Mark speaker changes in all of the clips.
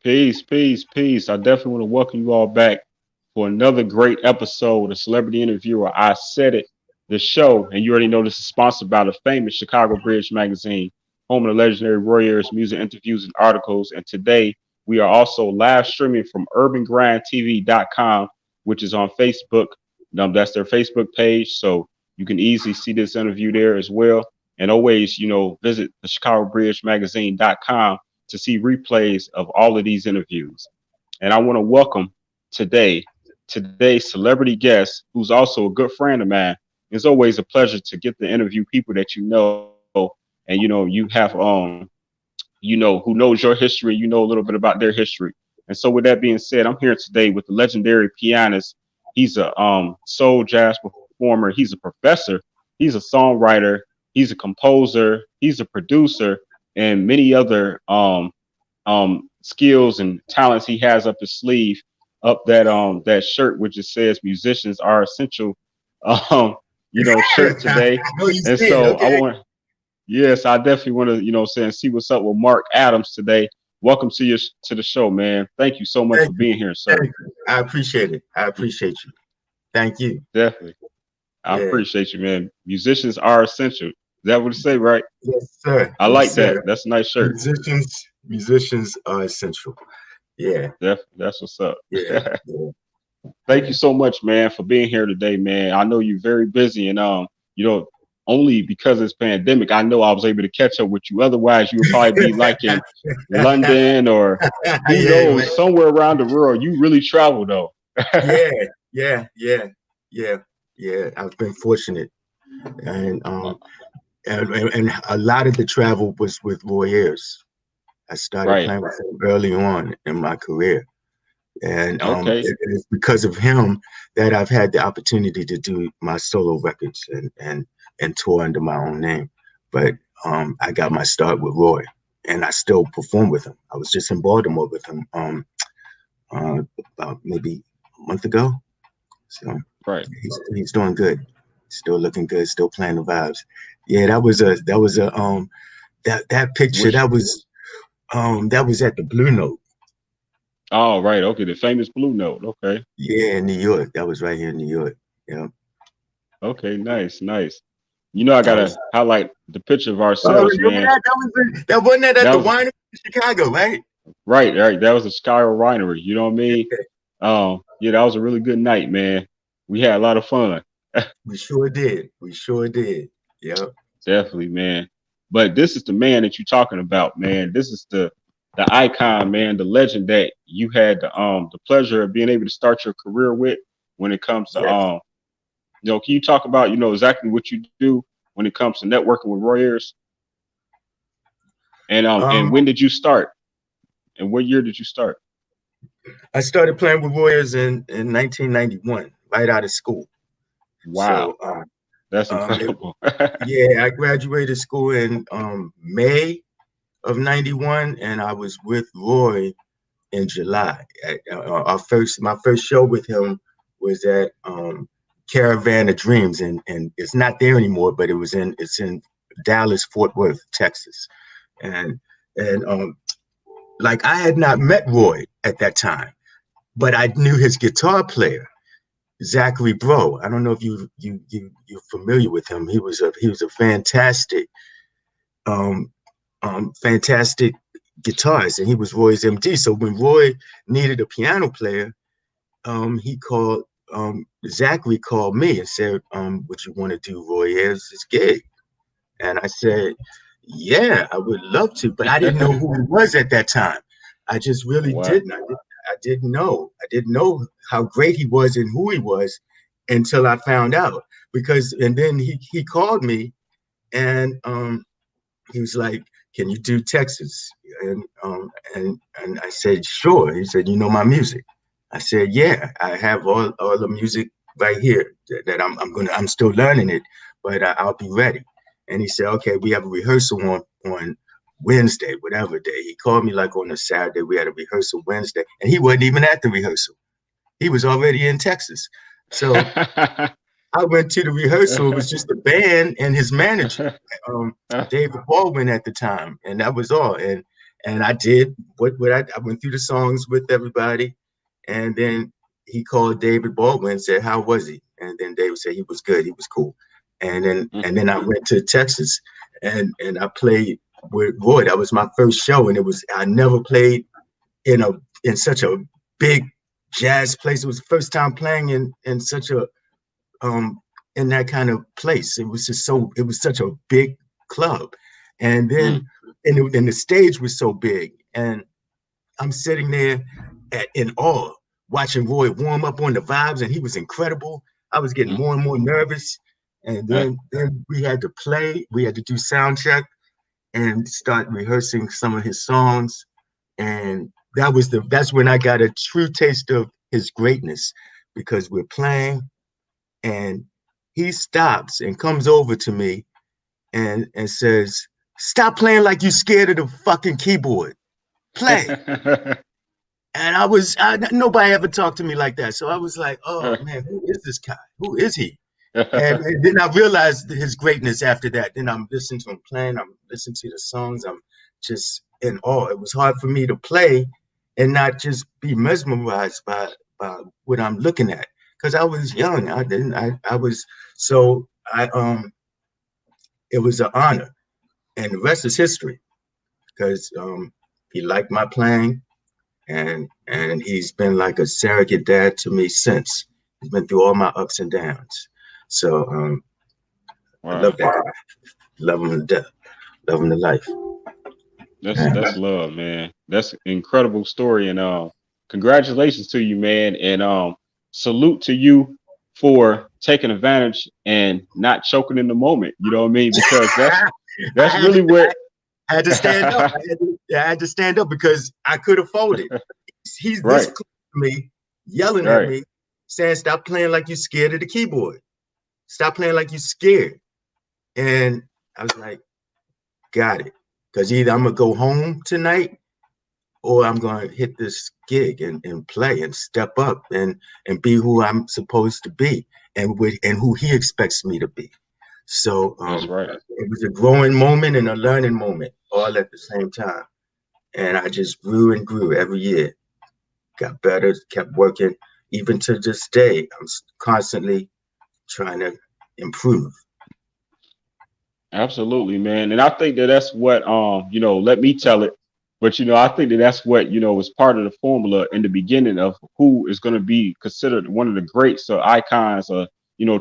Speaker 1: Peace, peace, peace. I definitely want to welcome you all back for another great episode of Celebrity Interviewer. I said it, the show, and you already know this is sponsored by the famous Chicago Bridge magazine, home of the legendary Warriors, music interviews and articles. And today we are also live streaming from urbangrindtv.com, which is on Facebook. That's their Facebook page, so you can easily see this interview there as well. And always, visit the Chicago Bridge magazine.com to see replays of all of these interviews. And I want to welcome today's celebrity guest, who's also a good friend of mine. It's always a pleasure to get to interview people that you know, and you have who knows your history, you know a little bit about their history. And so with that being said, I'm here today with the legendary pianist. He's a soul jazz performer, he's a professor, he's a songwriter, he's a composer, he's a producer, and many other skills and talents he has up his sleeve, up that shirt which it says musicians are essential shirt today. And so okay. I definitely want to see what's up with Mark Adams today. Welcome to the show, man. Thank you so much for being here, sir.
Speaker 2: I appreciate it. I appreciate you. Thank you.
Speaker 1: Definitely. I appreciate you, man. Musicians are essential. Is that what it say, right?
Speaker 2: Yes, sir.
Speaker 1: I like that. That's a nice shirt.
Speaker 2: Musicians are essential. Yeah.
Speaker 1: That's what's up.
Speaker 2: Yeah.
Speaker 1: Thank you so much, man, for being here today, man. I know you're very busy, and only because it's pandemic, I know I was able to catch up with you. Otherwise, you would probably be like in London or who knows, somewhere around the world. You really travel though.
Speaker 2: Yeah. I've been fortunate, and a lot of the travel was with Roy Ayers. I started playing with him early on in my career. And it is because of him that I've had the opportunity to do my solo records and tour under my own name. But I got my start with Roy, and I still perform with him. I was just in Baltimore with him about maybe a month ago. So he's doing good, still looking good, still playing the vibes. Yeah, that was a that picture that was at the Blue Note.
Speaker 1: Oh, right. Okay. The famous Blue Note. Okay.
Speaker 2: Yeah, in New York. That was right here in New York. Yeah.
Speaker 1: Okay. Nice. I got to highlight the picture of ourselves, man.
Speaker 2: That wasn't at the winery in Chicago, right?
Speaker 1: Right. That was the Chicago winery. You know what I mean? That was a really good night, man. We had a lot of fun.
Speaker 2: We sure did. Yeah.
Speaker 1: Definitely, man. But this is the man that you're talking about, man. This is the icon, man, the legend that you had the pleasure of being able to start your career with when it comes to can you talk about exactly what you do when it comes to networking with Roy Ayers? And when did you start? And what year did you start?
Speaker 2: I started playing with Roy Ayers in 1991, right out of school.
Speaker 1: Wow.
Speaker 2: So,
Speaker 1: that's incredible.
Speaker 2: I graduated school in May of 91, and I was with Roy in July. My first show with him was at Caravan of Dreams, and it's not there anymore, but it's in Dallas, Fort Worth, Texas. And like I had not met Roy at that time, but I knew his guitar player, Zachary Bro. I don't know if you're familiar with him. He was a fantastic fantastic guitarist, and he was Roy's MD. So when Roy needed a piano player, Zachary called me and said, would you want to do Roy Ayers' gig? And I said, yeah, I would love to, but I didn't know who he was at that time. I just really didn't. I didn't know. I didn't know how great he was and who he was until I found out. And then he called me, and he was like, can you do Texas? And I said, sure. He said, you know my music? I said, yeah, I have all the music right here that I'm still learning it, but I'll be ready. And he said, okay, we have a rehearsal on Wednesday, whatever day. He called me like on a Saturday. We had a rehearsal Wednesday, and he wasn't even at the rehearsal. He was already in Texas. So I went to the rehearsal. It was just the band and his manager, David Baldwin at the time, and that was all. And And I did what I went through the songs with everybody, and then he called David Baldwin and said, "How was he?" And then David said he was good, he was cool. And then I went to Texas, and I played with Roy. That was my first show, and I never played in such a big jazz place. It was the first time playing in such a in that kind of place. It was such a big club, and then and the stage was so big, and I'm sitting there in awe, watching Roy warm up on the vibes, and he was incredible. I was getting more and more nervous, and then we had to play. We had to do sound check and start rehearsing some of his songs, and that's when I got a true taste of his greatness, because we're playing, and he stops and comes over to me and says, "Stop playing like you scared of the fucking keyboard. Play." And nobody ever talked to me like that. So I was like, oh man, who is this guy? Who is he? And then I realized his greatness after that. Then I'm listening to him playing, I'm listening to the songs, I'm just in awe. It was hard for me to play and not just be mesmerized by what I'm looking at. Because I was young. It was an honor. And the rest is history. Because he liked my playing. And he's been like a surrogate dad to me since. He's been through all my ups and downs. So I love that guy. Love him to death. Love him to life.
Speaker 1: That's love, man. That's an incredible story, and congratulations to you, man, and salute to you for taking advantage and not choking in the moment. You know what I mean? Because that's really what
Speaker 2: I had to stand up. I had to stand up because I could have folded. He's this close to me, yelling at me, saying, "Stop playing like you're scared of the keyboard. Stop playing like you're scared." And I was like, got it. Because either I'm going to go home tonight or I'm going to hit this gig and play and step up and be who I'm supposed to be and who he expects me to be. So
Speaker 1: that's right.
Speaker 2: It was a growing moment and a learning moment all at the same time. And I just grew and grew every year. Got better, kept working. Even to this day, I'm constantly trying to improve.
Speaker 1: Absolutely, man. And I think that's what let me tell it. But I think that's what, was part of the formula in the beginning of who is going to be considered one of the greats or icons or,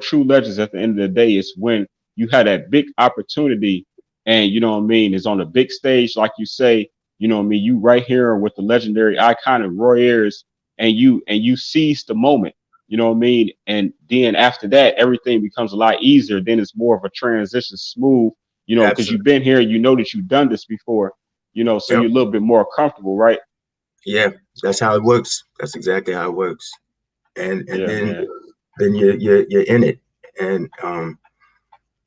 Speaker 1: true legends at the end of the day is when you had that big opportunity and, is on the big stage, like you say, you right here with the legendary icon of Roy Ayers and you seize the moment. You know what I mean? And then after that, everything becomes a lot easier. Then it's more of a transition, smooth, because you've been here, that you've done this before, so you're a little bit more comfortable, right?
Speaker 2: Yeah, that's how it works. That's exactly how it works. And then you're in it,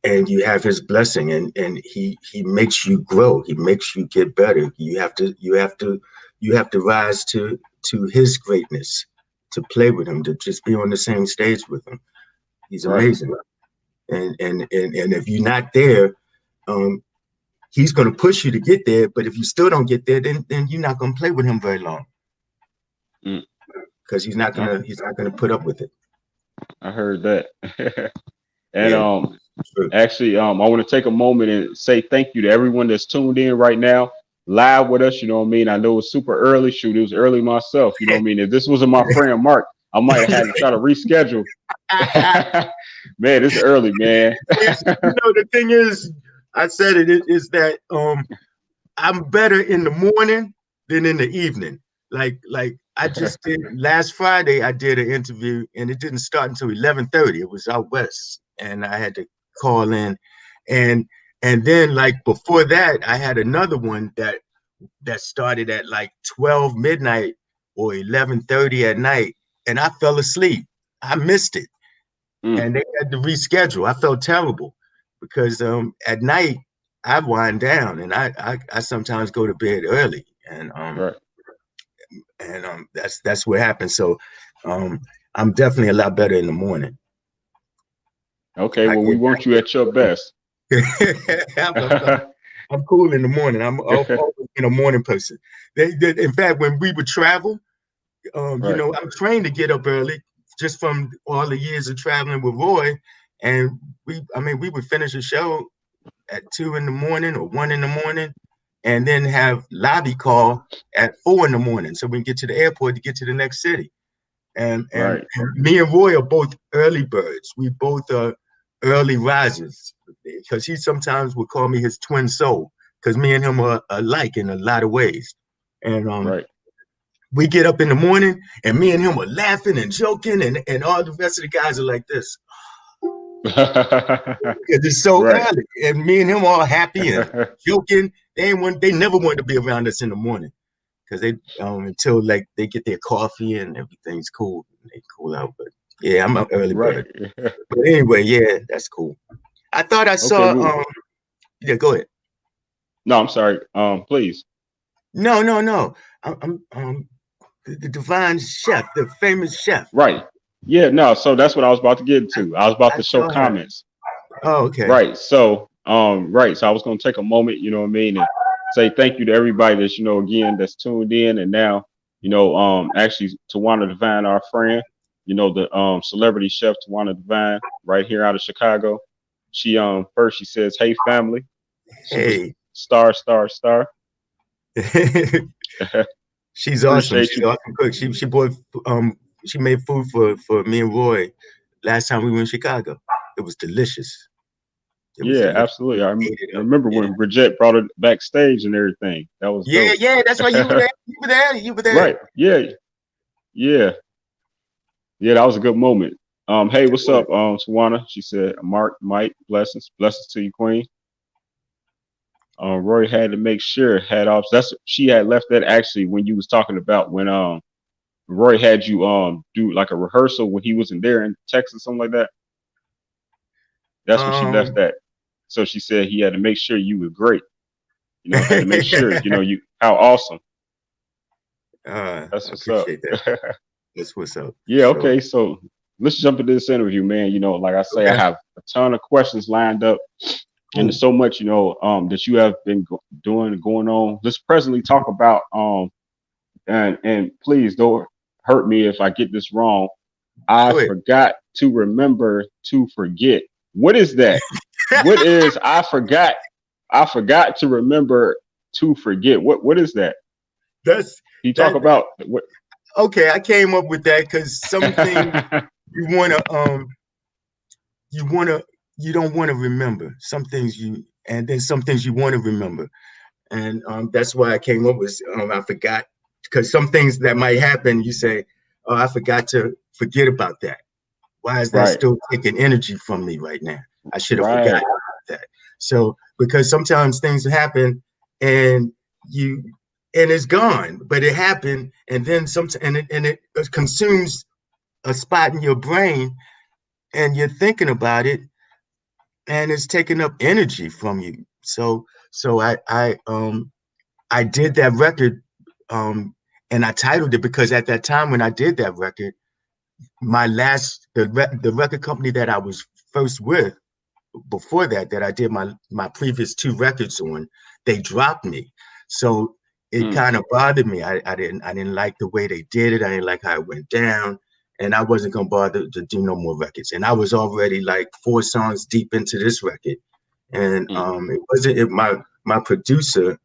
Speaker 2: and you have his blessing, and he makes you grow. He makes you get better. You have to rise to his greatness, to play with him, to just be on the same stage with him. He's amazing. And if you're not there, he's going to push you to get there. But if you still don't get there, then you're not going to play with him very long, because he's not gonna put up with it.
Speaker 1: I heard that. And actually, I want to take a moment and say thank you to everyone that's tuned in right now, live with us. You know what I mean? I know it's super early. Shoot, it was early myself. You know what I mean? If this wasn't my friend Mark, I might have had to try to reschedule. Man, it's early, man.
Speaker 2: The thing is, I said it is that I'm better in the morning than in the evening. Like I just did last Friday. I did an interview, and it didn't start until 11:30. It was out west, and I had to call in, and then like before that, I had another one that started at like 12 midnight or 11:30 at night, and I fell asleep. I missed it, and they had to reschedule. I felt terrible because at night I wind down, and I sometimes go to bed early, and that's what happens. So I'm definitely a lot better in the morning.
Speaker 1: Okay, well, we want you at your best.
Speaker 2: I'm cool in the morning. I'm always in a morning person. In fact, when we would travel,
Speaker 1: Right,
Speaker 2: I'm trained to get up early just from all the years of traveling with Roy. And we would finish a show at 2 in the morning or 1 in the morning, and then have lobby call at 4 in the morning, so we can get to the airport to get to the next city. And
Speaker 1: right,
Speaker 2: me and Roy are both early birds. We both are early risers, because he sometimes would call me his twin soul, because me and him are alike in a lot of ways. And
Speaker 1: right.
Speaker 2: we get up in the morning, and me and him are laughing and joking, and all the rest of the guys are like this. Because it's so
Speaker 1: Right.
Speaker 2: early, and me and him all happy and joking. They never wanted to be around us in the morning, because they until like they get their coffee and everything's cool, and they cool out. But yeah, I'm an early
Speaker 1: Right.
Speaker 2: bird. But anyway, yeah, that's cool. I thought I
Speaker 1: Okay,
Speaker 2: saw
Speaker 1: well,
Speaker 2: yeah, go ahead.
Speaker 1: no, I'm sorry. Please.
Speaker 2: No. I'm the divine chef, the famous chef.
Speaker 1: Right. Yeah, no, so that's what I was about to get to. I was about
Speaker 2: I
Speaker 1: to show
Speaker 2: saw her.
Speaker 1: comments.
Speaker 2: Oh, okay.
Speaker 1: Right. So I was gonna take a moment, you know what I mean, and say thank you to everybody that's, again, that's tuned in. And now, actually Tawana Divine, our friend, the celebrity chef Tawana Divine, right here out of Chicago. She first she says, "Hey family,
Speaker 2: Hey.
Speaker 1: superstar.
Speaker 2: She's awesome.
Speaker 1: Appreciate
Speaker 2: She's
Speaker 1: you."
Speaker 2: an awesome cook. She made food for me and Roy last time we were in Chicago. It was delicious. It was
Speaker 1: Yeah,
Speaker 2: delicious.
Speaker 1: absolutely.
Speaker 2: Ate it up.
Speaker 1: Remember
Speaker 2: Yeah.
Speaker 1: when Brigette brought it backstage and everything. That was
Speaker 2: Yeah,
Speaker 1: dope.
Speaker 2: yeah, that's right. You were there. You were there. You were there.
Speaker 1: Right. Yeah. Yeah. Yeah, that was a good moment. Hey,
Speaker 2: It
Speaker 1: what's
Speaker 2: was.
Speaker 1: up, Tawana? She said, Mark, Mike, blessings to you, Queen. Roy had to make sure had off. That's she had left that actually when you was talking about when Roy had you do like a rehearsal when he wasn't there in Texas, something like that. That's when she left
Speaker 2: Um,
Speaker 1: that. So she said he had to make sure you were great. Had to make sure, you how awesome. That's
Speaker 2: I
Speaker 1: what's up.
Speaker 2: appreciate that. That's what's up for
Speaker 1: Yeah,
Speaker 2: sure.
Speaker 1: okay. So let's jump into this interview, man. Like I say, I
Speaker 2: Okay.
Speaker 1: have a ton of questions lined up, and there's
Speaker 2: Cool.
Speaker 1: so much, that you have been doing and going on. Let's presently talk about, and please don't hurt me if I get this wrong. I
Speaker 2: Go ahead.
Speaker 1: forgot to remember to forget. What is that? What is I forgot? I forgot to remember to forget. What is that?
Speaker 2: That's
Speaker 1: Can you talk
Speaker 2: that.
Speaker 1: about what?
Speaker 2: Okay, I came up with that because some things you wanna you wanna you don't want to remember. Some things and then some things you want to remember. And that's why I came up with I forgot, because some things that might happen, you say, oh, I forgot to forget about that. Why is that
Speaker 1: Right,
Speaker 2: still taking energy from me right now? I should have forgotten
Speaker 1: right,
Speaker 2: about that. So because sometimes things happen and you and it's gone, but it happened, and then it consumes a spot in your brain, and you're thinking about it, and it's taking up energy from you. So I did that record, um, and I titled it because at that time when I did that record, the record company that I was first with before that I did my previous two records on, they dropped me. So it
Speaker 1: mm,
Speaker 2: kind of bothered me. I didn't like the way they did it. I didn't like how it went down. And I wasn't gonna bother to do no more records. And I was already like 4 songs deep into this record. And
Speaker 1: mm.
Speaker 2: it wasn't it, my producer,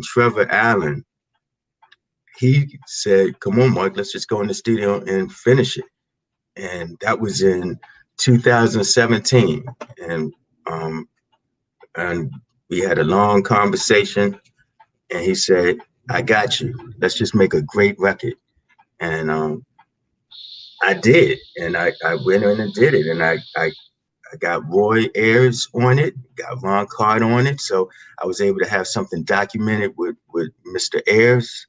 Speaker 2: Trevor Allen, he said, come on, Mark, let's just go in the studio and finish it. And that was in 2017. And um, and we had a long conversation, and he said, I got you, let's just make a great record. And I did, and I went in and did it. And I got Roy Ayers on it, got Ron Card on it, so I was able to have something documented with Mr. Ayers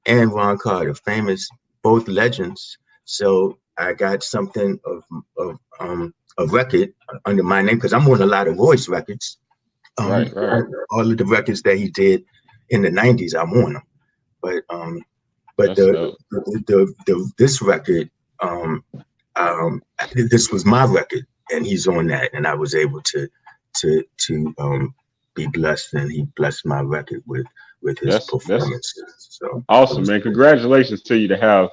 Speaker 2: and Ron Carter, famous, both legends. So I got something of a record under my name, because I'm on a lot of Roy's records.
Speaker 1: Right, right.
Speaker 2: All of the records that he did in the '90s, I'm on them. But
Speaker 1: That's dope.
Speaker 2: this record, um, this was my record, and he's on that, and I was able to be blessed, and he blessed my record with his
Speaker 1: That's
Speaker 2: performances. So it
Speaker 1: awesome,
Speaker 2: was
Speaker 1: man.
Speaker 2: good.
Speaker 1: Congratulations to you to have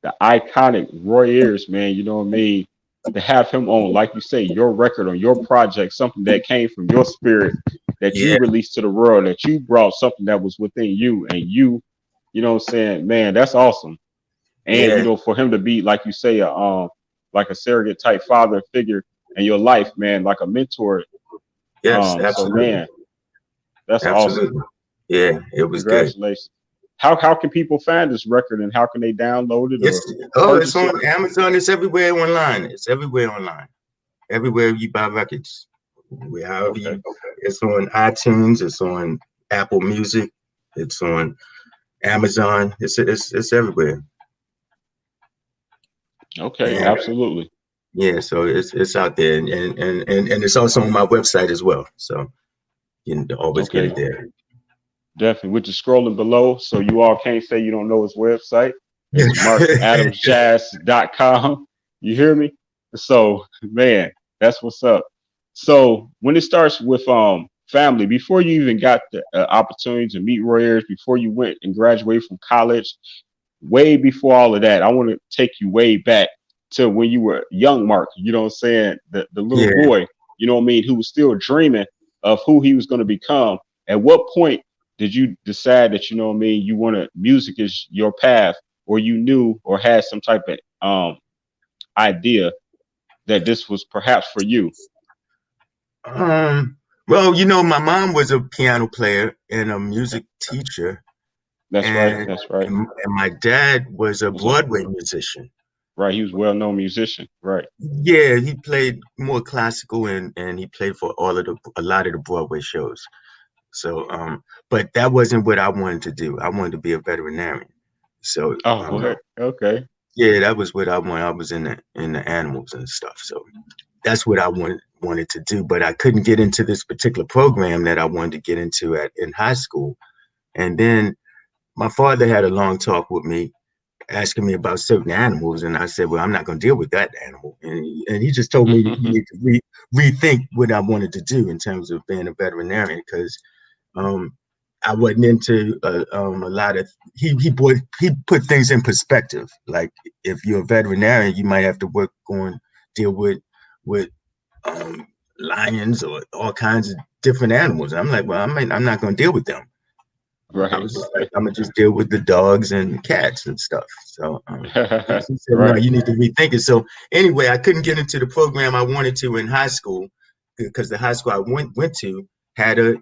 Speaker 1: the iconic Roy Ayers, man. You know what I mean? To have him on, like you say, your record on your project, something that came from your spirit that you
Speaker 2: Yeah,
Speaker 1: released to the world, that you brought something that was within you and you know what I'm saying? Man, that's awesome. And you
Speaker 2: yeah,
Speaker 1: know, for him to be, like you say, like a surrogate type father figure in your life, man, like a mentor.
Speaker 2: yes,
Speaker 1: So
Speaker 2: absolutely,
Speaker 1: man, that's awesome.
Speaker 2: absolutely. Yeah, it was good.
Speaker 1: Congratulations. How can people find this record and how can they download it
Speaker 2: It's
Speaker 1: or
Speaker 2: it's
Speaker 1: purchase it?
Speaker 2: on Amazon. It's everywhere online. It's everywhere online. Everywhere you buy records, however
Speaker 1: Okay.
Speaker 2: you. It's on iTunes. It's on Apple Music. It's on Amazon. It's everywhere.
Speaker 1: Okay,
Speaker 2: And
Speaker 1: absolutely.
Speaker 2: yeah, so it's out there, and it's also on my website as well. So you can always get it
Speaker 1: Okay.
Speaker 2: there.
Speaker 1: Definitely. With the scrolling below, so you all can't say you don't know his website. It's markadamsjazz.com. You hear me? So, man, that's what's up. So, when it starts with family, before you even got the opportunity to meet Roy Ayers, before you went and graduated from college, way before all of that, I want to take you way back to when you were young, Mark. You know what I'm saying? The little
Speaker 2: Yeah.
Speaker 1: boy, you know what I mean, who was still dreaming of who he was going to become. At what point did you decide that, you know what I mean, you wanted music is your path, or you knew or had some type of idea that this was perhaps for you?
Speaker 2: Um. Well, my mom was a piano player and a music teacher,
Speaker 1: That's right.
Speaker 2: and
Speaker 1: That's right.
Speaker 2: and my dad was a
Speaker 1: Was a
Speaker 2: Broadway musician.
Speaker 1: right. He was a well-known musician. Right.
Speaker 2: Yeah, he played more classical, and he played for a lot of the Broadway shows. So, but that wasn't what I wanted to do. I wanted to be a veterinarian. So,
Speaker 1: Oh, what? Okay.
Speaker 2: yeah, that was what I wanted. I was in the animals and stuff. So that's what I wanted to do. But I couldn't get into this particular program that I wanted to get into in high school. And then my father had a long talk with me, asking me about certain animals, and I said, "Well, I'm not going to deal with that animal." And he just told me you need to rethink what I wanted to do in terms of being a veterinarian, because um, I wasn't into a lot of. He put things in perspective. Like, if you're a veterinarian, you might have to deal with um, lions or all kinds of different animals. And I'm like, well, I'm not going to deal with them. I
Speaker 1: Right.
Speaker 2: was just like, I'm gonna just deal with the dogs and cats and stuff. So he said, no,
Speaker 1: Right.
Speaker 2: you need to rethink it. So anyway, I couldn't get into the program I wanted to in high school, because the high school I went to had a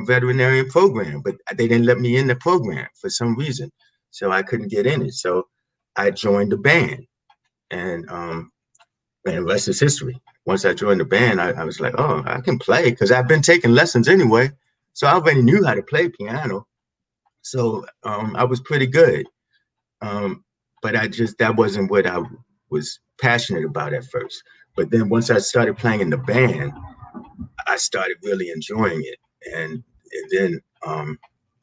Speaker 2: veterinarian program, but they didn't let me in the program for some reason. So I couldn't get in it. So I joined the band, and the rest is history. Once I joined the band, I was like, oh, I can play, because I've been taking lessons anyway. So I already knew how to play piano. So I was pretty good. Um, but that wasn't what I was passionate about at first. But then once I started playing in the band, I started really enjoying it. And then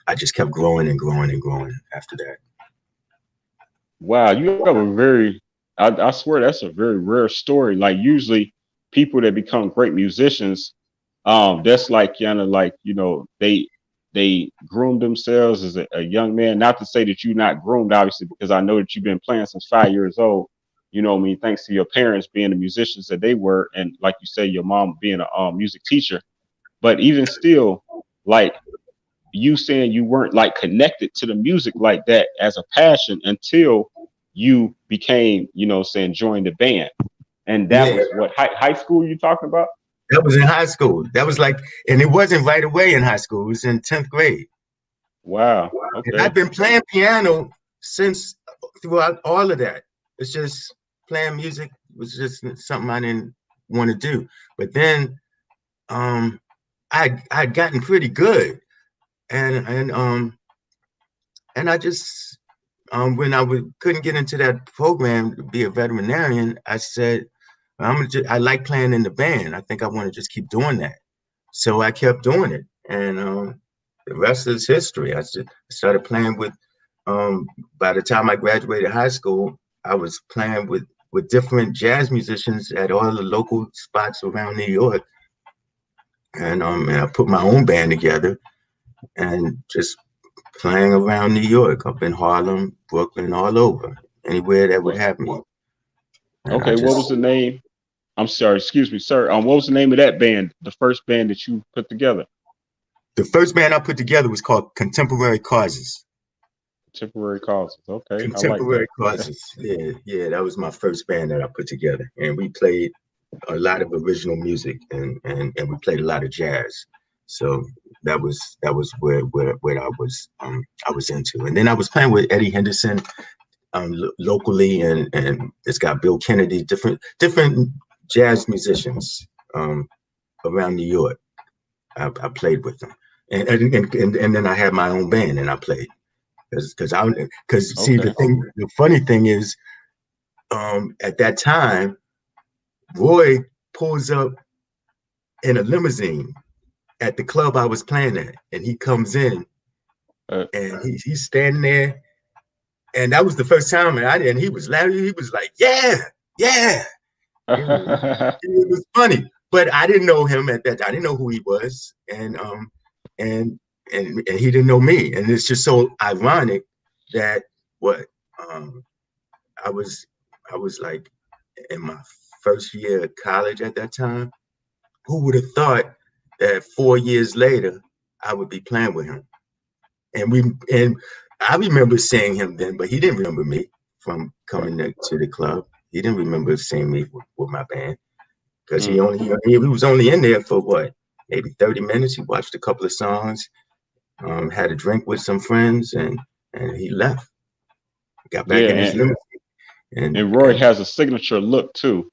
Speaker 2: I just kept growing and growing and growing after that.
Speaker 1: Wow, you have a very, I swear that's a very rare story. Like usually people that become great musicians, that's like kind of like, you know, they groom themselves as a young man. Not to say that you're not groomed, obviously, because I know that you've been playing since 5 years old. You know what I mean? Thanks to your parents being the musicians that they were, and like you say, your mom being a music teacher. But even still, like you saying you weren't like connected to the music like that as a passion until you became, you know, saying joined the band. And that
Speaker 2: Yeah,
Speaker 1: was what high school you talking about?
Speaker 2: that was in high school. That was like, and it wasn't right away in high school. It was in 10th grade.
Speaker 1: Wow.
Speaker 2: And I've
Speaker 1: Okay.
Speaker 2: been playing piano since throughout all of that. It's just playing music was just something I didn't want to do. But then um, I'd gotten pretty good, and I just when couldn't get into that program to be a veterinarian, I said I like playing in the band. I think I want to just keep doing that. So I kept doing it, and the rest is history. Started playing with. By the time I graduated high school, I was playing with different jazz musicians at all the local spots around New York, and I put my own band together and just playing around New York, up in Harlem, Brooklyn, all over, anywhere that would
Speaker 1: Well,
Speaker 2: have me. And I
Speaker 1: okay, what was
Speaker 2: just
Speaker 1: the name? I'm sorry, excuse me, sir. What was the name of that band? The first band that you put together?
Speaker 2: the first band I put together was called Contemporary Causes.
Speaker 1: Temporary Causes. Okay, I like
Speaker 2: Contemporary
Speaker 1: that.
Speaker 2: Causes. Yeah, yeah, that was my first band that I put together, and we played a lot of original music, and we played a lot of jazz. So that was where I was into, and then I was playing with Eddie Henderson locally, and it's got Bill Kennedy, different jazz musicians around New York. I played with them, and then I had my own band, and I played because see
Speaker 1: Okay.
Speaker 2: the funny thing is, at that time, Roy pulls up in a limousine at the club I was playing at, and he comes in
Speaker 1: Uh,
Speaker 2: and he's standing there, and that was the first time, and he was laughing. He was like, "Yeah, yeah." It was funny, but I didn't know him at that. I didn't know who he was, and and he didn't know me, and it's just so ironic that what um, I was I was like in my first year of college at that time. Who would have thought that 4 years later I would be playing with him? And we and I remember seeing him then, but he didn't remember me from
Speaker 1: right.
Speaker 2: coming to the club. He didn't remember seeing me with my band because
Speaker 1: Mm.
Speaker 2: he was only in there for what, maybe 30 minutes. He watched a couple of songs, had a drink with some friends, and he left. Got back
Speaker 1: Yeah,
Speaker 2: in his limousine, and
Speaker 1: and Roy
Speaker 2: and
Speaker 1: has a signature look too.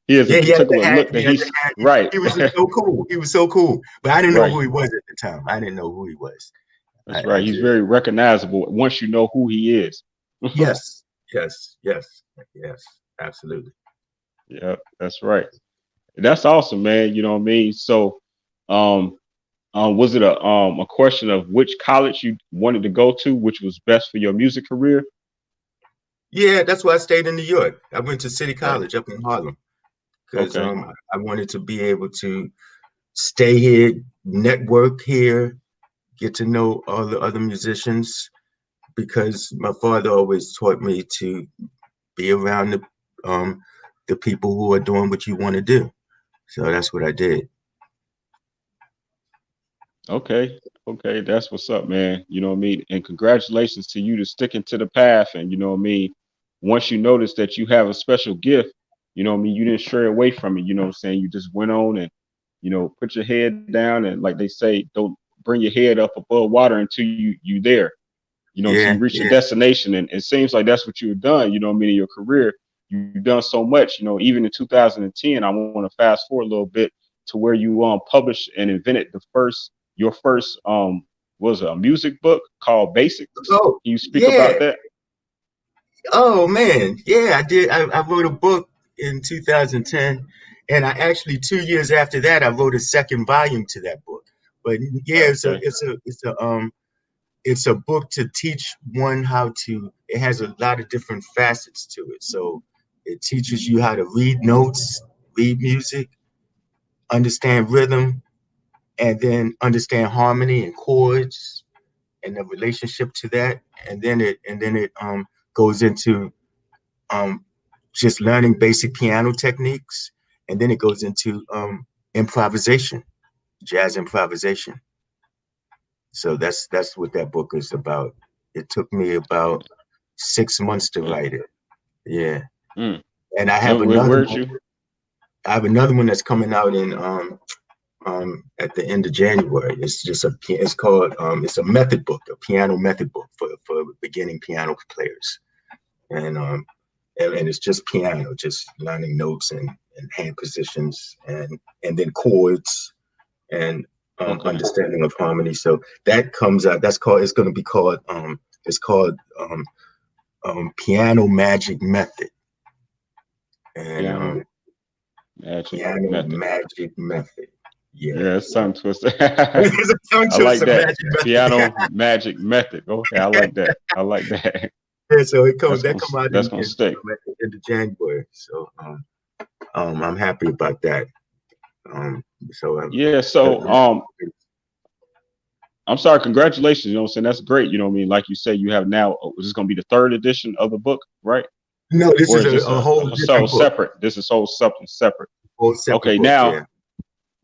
Speaker 1: He has a
Speaker 2: yeah, he had the
Speaker 1: particular
Speaker 2: hat.
Speaker 1: look
Speaker 2: He
Speaker 1: that
Speaker 2: had the
Speaker 1: he's
Speaker 2: hat.
Speaker 1: right.
Speaker 2: He was just so cool. He was so cool, but I didn't know
Speaker 1: Right.
Speaker 2: who he was at the time. I didn't know who he was.
Speaker 1: That's
Speaker 2: I
Speaker 1: right. He's
Speaker 2: just
Speaker 1: very recognizable once you know who he is.
Speaker 2: yes, yes, yes, yes, absolutely.
Speaker 1: Yeah, that's right. That's awesome, man. You know what I mean? So, um, was it a question of which college you wanted to go to, which was best for your music career?
Speaker 2: Yeah, that's why I stayed in New York. I went to City
Speaker 1: Okay.
Speaker 2: College up in Harlem because
Speaker 1: Okay.
Speaker 2: I wanted to be able to stay here, network here, get to know all the other musicians because my father always taught me to be around the people who are doing what you want to do. So that's what I did.
Speaker 1: Okay. Okay. That's what's up, man. You know what I mean? And congratulations to you to sticking to the path. And you know what I mean? Once you notice that you have a special gift, you know what I mean? You didn't stray away from it. You know what I'm saying? You just went on and, put your head down and like they say, don't bring your head up above water until you there. Until
Speaker 2: Yeah,
Speaker 1: you reach your
Speaker 2: yeah,
Speaker 1: destination. And it seems like that's what you've done, you know what I mean, in your career. You've done so much, even in 2010, I want to fast forward a little bit to where you published and invented your first was a music book called Basics.
Speaker 2: oh,
Speaker 1: Can you speak
Speaker 2: yeah.
Speaker 1: about that?
Speaker 2: Oh man, yeah, I did. I wrote a book in 2010, and I actually 2 years after that I wrote a second volume to that book. But yeah,
Speaker 1: Okay.
Speaker 2: it's a book to teach one how to. It has a lot of different facets to it. So it teaches you how to read notes, read music, understand rhythm, and then understand harmony and chords and the relationship to that. And then it goes into um, just learning basic piano techniques, and then it goes into improvisation, jazz improvisation. So that's what that book is about. It took me about 6 months to
Speaker 1: Okay.
Speaker 2: write it. Yeah,
Speaker 1: Mm.
Speaker 2: and I have
Speaker 1: And
Speaker 2: another
Speaker 1: where'd
Speaker 2: one.
Speaker 1: you?
Speaker 2: I have another one that's coming out in at the end of January. It's called it's a method book, a piano method book for beginning piano players, and and it's just piano, just learning notes and hand positions and then chords and
Speaker 1: Okay.
Speaker 2: understanding of harmony. So that comes out. That's called. It's going to be called. It's called Piano Magic Method and
Speaker 1: Piano Magic
Speaker 2: Piano
Speaker 1: Method.
Speaker 2: Magic Method. Yeah,
Speaker 1: Yeah, it's
Speaker 2: yeah.
Speaker 1: tongue twister.
Speaker 2: It's a tongue
Speaker 1: I like
Speaker 2: twister,
Speaker 1: that.
Speaker 2: magic method.
Speaker 1: Piano Magic Method. Okay, I like that. I like that.
Speaker 2: Yeah, so it comes
Speaker 1: That's
Speaker 2: that
Speaker 1: gonna
Speaker 2: come out
Speaker 1: that's gonna stick.
Speaker 2: at the end of January. So I'm happy about that. So
Speaker 1: Yeah. So I'm sorry, congratulations. You know what I'm saying? That's great. You know what I mean? Like you say, you have now, this is going to be the third edition of the book, right?
Speaker 2: no, this
Speaker 1: Or
Speaker 2: is
Speaker 1: is this
Speaker 2: a whole
Speaker 1: a so
Speaker 2: different book,
Speaker 1: separate? This is whole something separate.
Speaker 2: whole separate
Speaker 1: Okay.
Speaker 2: book.
Speaker 1: Now,
Speaker 2: Yeah.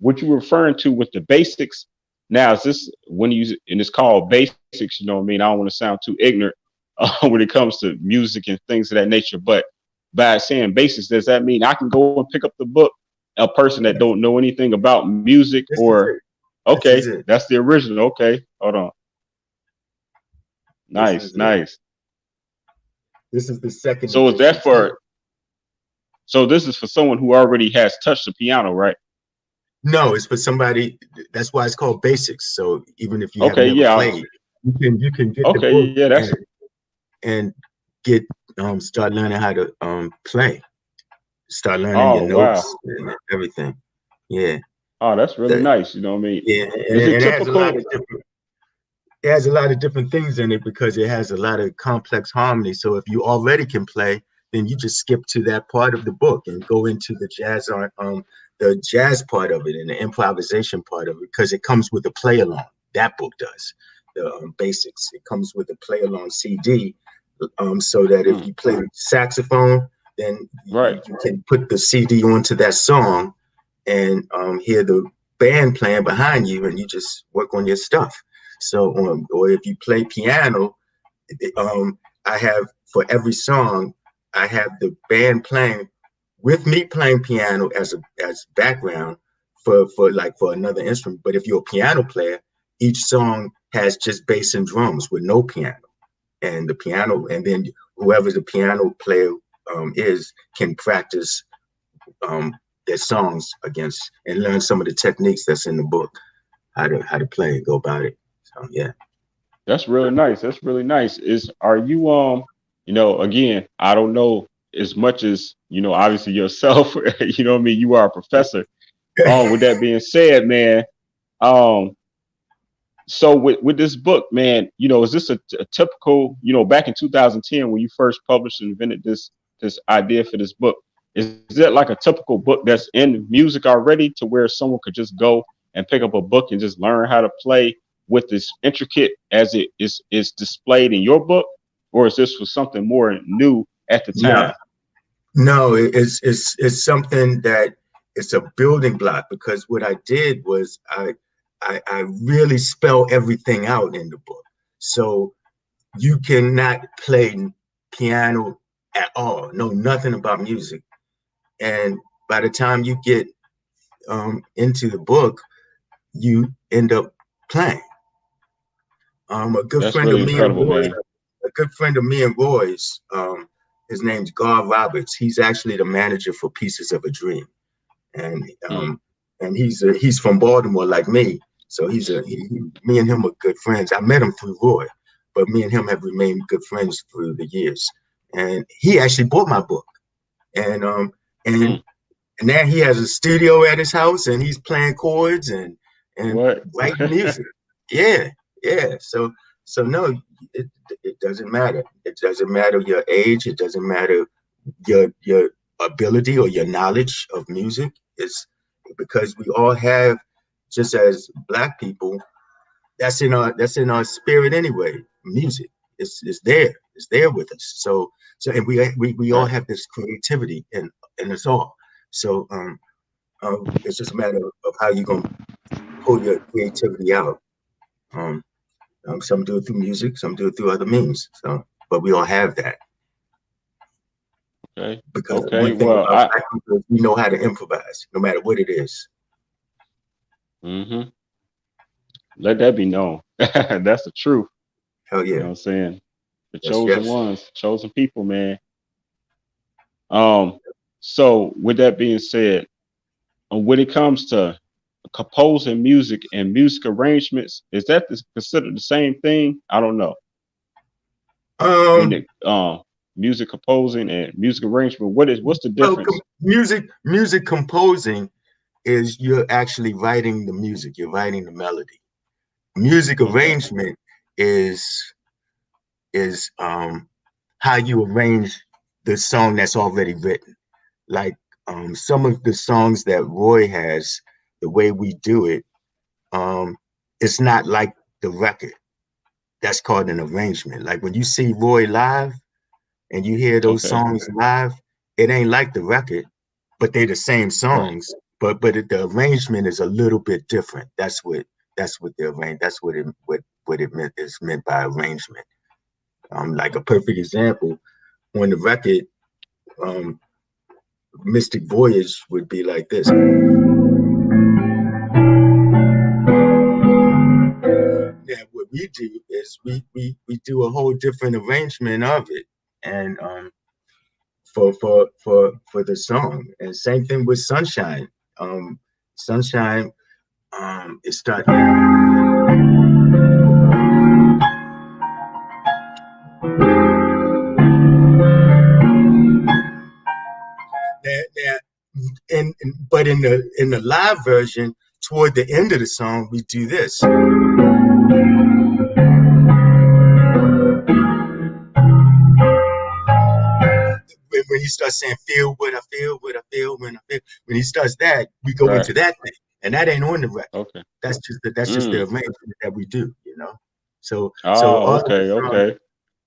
Speaker 1: what you referring to with the basics? Now, is this when you, and it's called basics, you know what I mean? I don't want to sound too ignorant when it comes to music and things of that nature, but by saying basics, does that mean I can go and pick up the book, a person that
Speaker 2: Yes,
Speaker 1: don't know anything about music,
Speaker 2: this is
Speaker 1: or
Speaker 2: it. This is
Speaker 1: okay,
Speaker 2: it.
Speaker 1: that's the original. Okay, hold on.
Speaker 2: This
Speaker 1: Nice,
Speaker 2: is it.
Speaker 1: nice.
Speaker 2: This is the second
Speaker 1: So is
Speaker 2: edition.
Speaker 1: that for, so this is for someone who already has touched the piano, right?
Speaker 2: No, it's for somebody. That's why it's called basics. So even if you have
Speaker 1: Okay,
Speaker 2: never
Speaker 1: yeah.
Speaker 2: played, you can get the
Speaker 1: Okay,
Speaker 2: book
Speaker 1: yeah, that's,
Speaker 2: and get start learning how to play. Start learning your
Speaker 1: oh
Speaker 2: notes
Speaker 1: wow.
Speaker 2: and everything. Yeah.
Speaker 1: Oh, that's really
Speaker 2: The,
Speaker 1: nice. You know what I mean?
Speaker 2: yeah, and
Speaker 1: Is it
Speaker 2: it has a lot
Speaker 1: typical?
Speaker 2: of different. It has a lot of different things in it because it has a lot of complex harmony. So if you already can play, then you just skip to that part of the book and go into the jazz part of it and the improvisation part of it because it comes with a play along. That book does the basics. It comes with a play along CD, so that if
Speaker 1: Mm,
Speaker 2: you play saxophone, then
Speaker 1: right.
Speaker 2: you can put the CD onto that song and hear the band playing behind you, and you just work on your stuff. So, or if you play piano, um, I have for every song, I have the band playing with me playing piano as background for another instrument. But if you're a piano player, each song has just bass and drums with no piano, and the piano, and then whoever the piano player is can practice um, their songs against and learn some of the techniques that's in the book, how to play and go about it. So yeah.
Speaker 1: That's really nice. That's really nice. Is are you you know, again, I don't know as much as, you know, obviously yourself, you know what I mean? You are a professor. With that being said, man, um, so with this book, man, you know, is this a typical, you know, back in 2010 when you first published and invented this idea for this book, is that like a typical book that's in music already to where someone could just go and pick up a book and just learn how to play with this intricate as it is displayed in your book, or is this for something more new at the
Speaker 2: No,
Speaker 1: time?
Speaker 2: no, it's something that it's a building block because what I did was I really spell everything out in the book. So you cannot play piano at all, know nothing about music. And by the time you get into the book, you end up playing. A good
Speaker 1: That's
Speaker 2: friend of
Speaker 1: really
Speaker 2: me and
Speaker 1: incredible,
Speaker 2: Roy,
Speaker 1: man.
Speaker 2: a good friend of me and Roy's, his name's Gar Roberts. He's actually the manager for Pieces of a Dream, and
Speaker 1: Mm,
Speaker 2: he's from Baltimore like me. So me and him are good friends. I met him through Roy, but me and him have remained good friends through the years. And he actually bought my book, and and
Speaker 1: mm.
Speaker 2: and now he has a studio at his house, and he's playing chords and
Speaker 1: What?
Speaker 2: writing music. Yeah, yeah. So no, it doesn't matter. It doesn't matter your age. It doesn't matter your ability or your knowledge of music. It's because we all have, just as Black people, that's in our spirit anyway. Music, it's there. It's there with us. So and we all
Speaker 1: Right.
Speaker 2: have this creativity in us all. So it's just a matter of how you're gonna pull your creativity out. Um, some do it through music, some do it through other means. So, but we all have that
Speaker 1: Okay.
Speaker 2: because
Speaker 1: Okay.
Speaker 2: one thing
Speaker 1: Well,
Speaker 2: about Black people is we know how to improvise, no matter what it is.
Speaker 1: hmm, let that be known. That's the truth.
Speaker 2: Hell
Speaker 1: You know
Speaker 2: yeah,
Speaker 1: what I'm saying? The
Speaker 2: yes,
Speaker 1: chosen
Speaker 2: yes.
Speaker 1: ones, chosen people, man. Um, so with that being said, when it comes to composing music and music arrangements, is that considered the same thing? I don't know. When
Speaker 2: Um,
Speaker 1: it music composing and music arrangement, what's the
Speaker 2: well,
Speaker 1: difference?
Speaker 2: music composing is you're actually writing the music, you're writing the melody. Music
Speaker 1: Okay.
Speaker 2: arrangement is how you arrange the song that's already written. Like some of the songs that Roy has, the way we do it, it's not like the record. That's called an arrangement. Like when you see Roy live and you hear those
Speaker 1: Okay.
Speaker 2: songs live, it ain't like the record, but they're the same
Speaker 1: Right.
Speaker 2: songs. But the arrangement is a little bit different. That's what the arrange. That's what it meant is meant by arrangement. Like a perfect example on the record, um, Mystic Voyage would be like this. Yeah, what we do is we do a whole different arrangement of it, and for the song, and same thing with Sunshine. Sunshine, it starts. Now, but in the live version, toward the end of the song, we do this. When he starts saying "feel what I feel, what I feel when I feel," when he starts that, we go
Speaker 1: Right.
Speaker 2: into that thing, and that ain't on the record.
Speaker 1: Okay.
Speaker 2: That's just the
Speaker 1: Mm.
Speaker 2: arrangement that we do, you know. So
Speaker 1: Oh,
Speaker 2: all of the
Speaker 1: okay,
Speaker 2: songs,
Speaker 1: okay.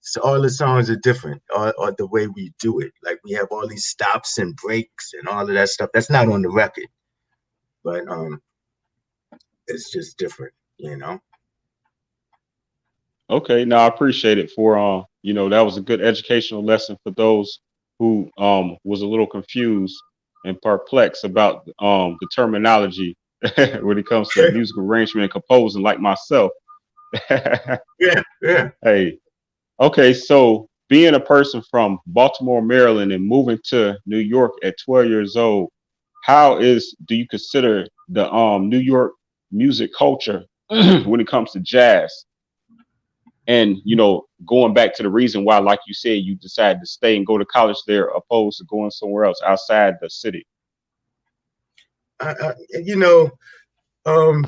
Speaker 2: so all the songs are different, or the way we do it. Like we have all these stops and breaks and all of that stuff. That's not on the record, but it's just different, you know.
Speaker 1: Okay. Now I appreciate it for that was a good educational lesson for those who was a little confused and perplexed about the terminology when it comes to musical arrangement and composing like myself.
Speaker 2: Yeah, yeah.
Speaker 1: Hey, okay, so being a person from Baltimore, Maryland, and moving to New York at 12 years old, do you consider the New York music culture when it comes to jazz? And going back to the reason why, like you said, you decided to stay and go to college there, opposed to going somewhere else outside the city.
Speaker 2: You know, um,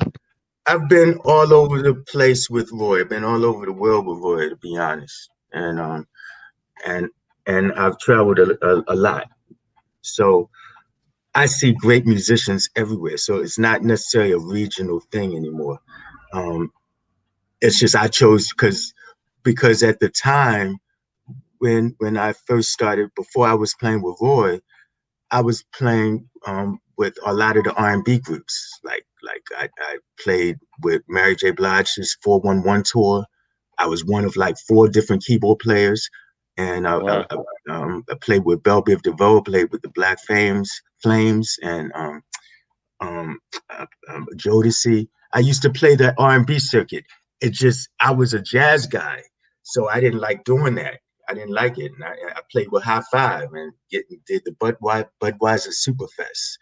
Speaker 2: I've been all over the place with Roy. I've been all over the world with Roy, to be honest, and and I've traveled a lot. So I see great musicians everywhere. So it's not necessarily a regional thing anymore. Um, it's just I chose because at the time when I first started, before I was playing with Roy, I was playing with a lot of the R&B groups. Like I played with Mary J. Blige's 411 tour. I was one of like four different keyboard players, and
Speaker 1: Wow.
Speaker 2: I played with Belle Biv DeVoe, played with the Black Flames, and um, Jodeci. I used to play the R&B circuit. It just I was a jazz guy, so I didn't like doing that. I didn't like it, and I played with High Five and did the Budweiser Superfest,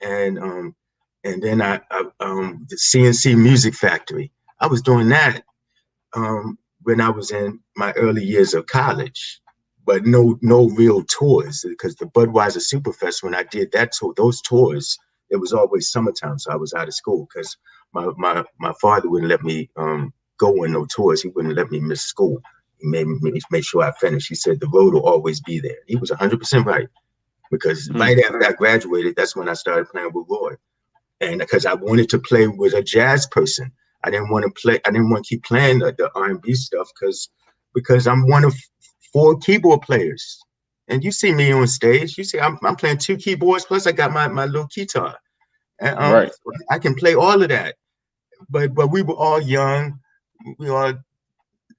Speaker 2: and then the CNC Music Factory. I was doing that when I was in my early years of college, but no real tours because the Budweiser Superfest, when I did that tour, those tours, it was always summertime, so I was out of school because my father wouldn't let me go on no tours. He wouldn't let me miss school. He made me make sure I finished. He said the road will always be there. He was 100% right because
Speaker 1: Mm.
Speaker 2: right after I graduated, that's when I started playing with Roy, and because I wanted to play with a jazz person. I didn't want to play. I didn't want to keep playing the R&B stuff because I'm one of four keyboard players. And you see me on stage. You see I'm playing two keyboards plus I got my little guitar. And,
Speaker 1: Right.
Speaker 2: I can play all of that. But we were all young. We were all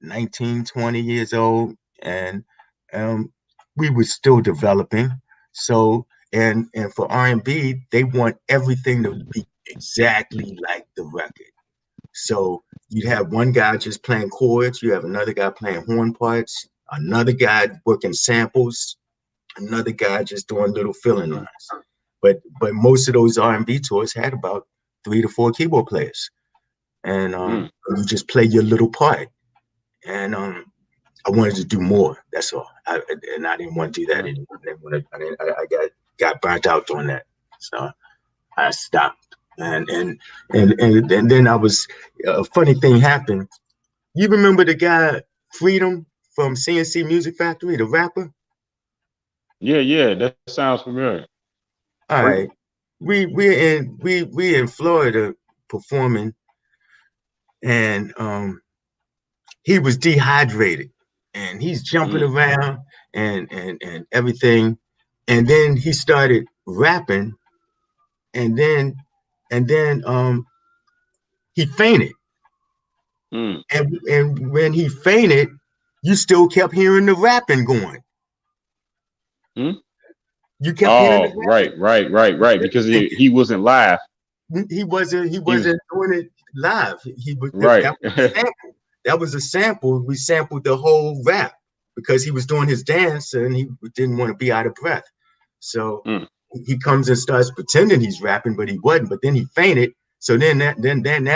Speaker 2: 19, 20 years old, and um, we were still developing. So and for R&B, they want everything to be exactly like the record. So you have one guy just playing chords, you have another guy playing horn parts, another guy working samples, another guy just doing little filling lines. But most of those R&B tours had about 3 to 4 keyboard players, and
Speaker 1: Mm.
Speaker 2: you just play your little part. And I wanted to do more. That's all. And I didn't want to do that
Speaker 1: Right.
Speaker 2: anymore. I got burnt out doing that, so I stopped. And then I was a funny thing happened. You remember the guy Freedom from CNC Music Factory, the rapper?
Speaker 1: Yeah, yeah, that sounds familiar.
Speaker 2: All
Speaker 1: Freedom.
Speaker 2: right. we in Florida performing, and he was dehydrated, and he's jumping
Speaker 1: Mm,
Speaker 2: around and everything, and then he started rapping, and then he fainted,
Speaker 1: mm,
Speaker 2: and when he fainted, you still kept hearing the rapping going.
Speaker 1: mm.
Speaker 2: You kept hearing the
Speaker 1: Oh, right. Because
Speaker 2: rapping.
Speaker 1: he wasn't live.
Speaker 2: He
Speaker 1: He was
Speaker 2: wasn't doing it live. He was
Speaker 1: right.
Speaker 2: that was a sample. That was a sample. We sampled the whole rap because he was doing his dance and he didn't want to be out of breath. So
Speaker 1: Mm,
Speaker 2: he comes and starts pretending he's rapping, but he wasn't. But then he fainted. So then now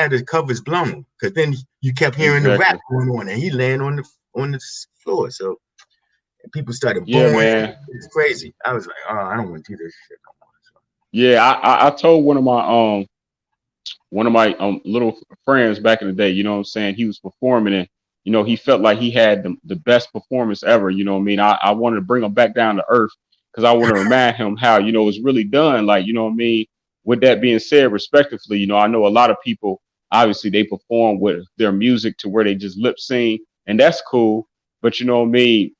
Speaker 2: the cover's blown because then you kept hearing the rap
Speaker 1: exactly.
Speaker 2: going on, and he laying on the floor. So people started
Speaker 1: Yeah,
Speaker 2: booing.
Speaker 1: man.
Speaker 2: It's crazy. I was like, oh, I don't want to do this shit no more. So,
Speaker 1: Yeah, I told one of my little friends back in the day, you know what I'm saying, he was performing and he felt like he had the best performance ever, you know what I mean? I wanted to bring him back down to earth because I want to remind him how, it's really done, like, you know what I mean? With that being said, respectively, I know a lot of people obviously they perform with their music to where they just lip sync, and that's cool. But you know what I mean?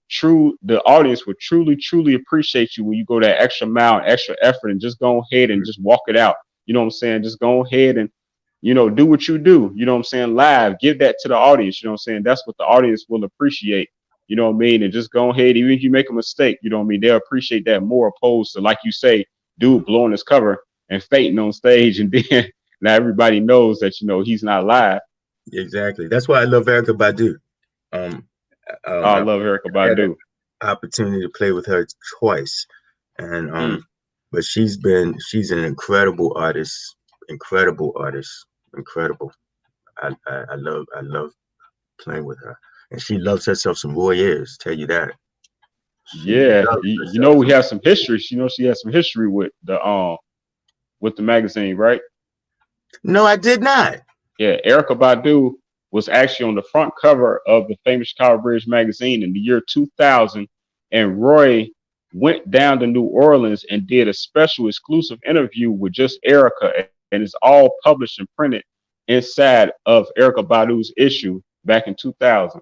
Speaker 1: The audience would truly appreciate you when you go that extra mile, extra effort, and just go ahead and just walk it out. You know what I'm saying? Just go ahead and do what you do, you know what I'm saying, live, give that to the audience, you know what I'm saying? That's what the audience will appreciate, you know what I mean? And just go ahead, even if you make a mistake, you know what I mean, they'll appreciate that more opposed to, like you say, dude blowing his cover and fainting on stage and then now everybody knows that, he's not live.
Speaker 2: exactly. That's why I love Erica Badu. Um,
Speaker 1: Oh, I
Speaker 2: I
Speaker 1: love Erica
Speaker 2: had an
Speaker 1: Badu.
Speaker 2: opportunity to play with her twice, and
Speaker 1: Mm.
Speaker 2: but she's an incredible artist, incredible. I love playing with her, and she loves herself some Roy Ayers. Tell you that she
Speaker 1: Yeah,
Speaker 2: loves herself
Speaker 1: we
Speaker 2: some.
Speaker 1: have some history, she has some history with the magazine, right?
Speaker 2: No, I did not.
Speaker 1: Yeah, Erica Badu was actually on the front cover of the famous Chicago Bridge magazine in the year 2000, and Roy went down to New Orleans and did a special exclusive interview with just Erica, and it's all published and printed inside of Erica Badu's issue back in 2000.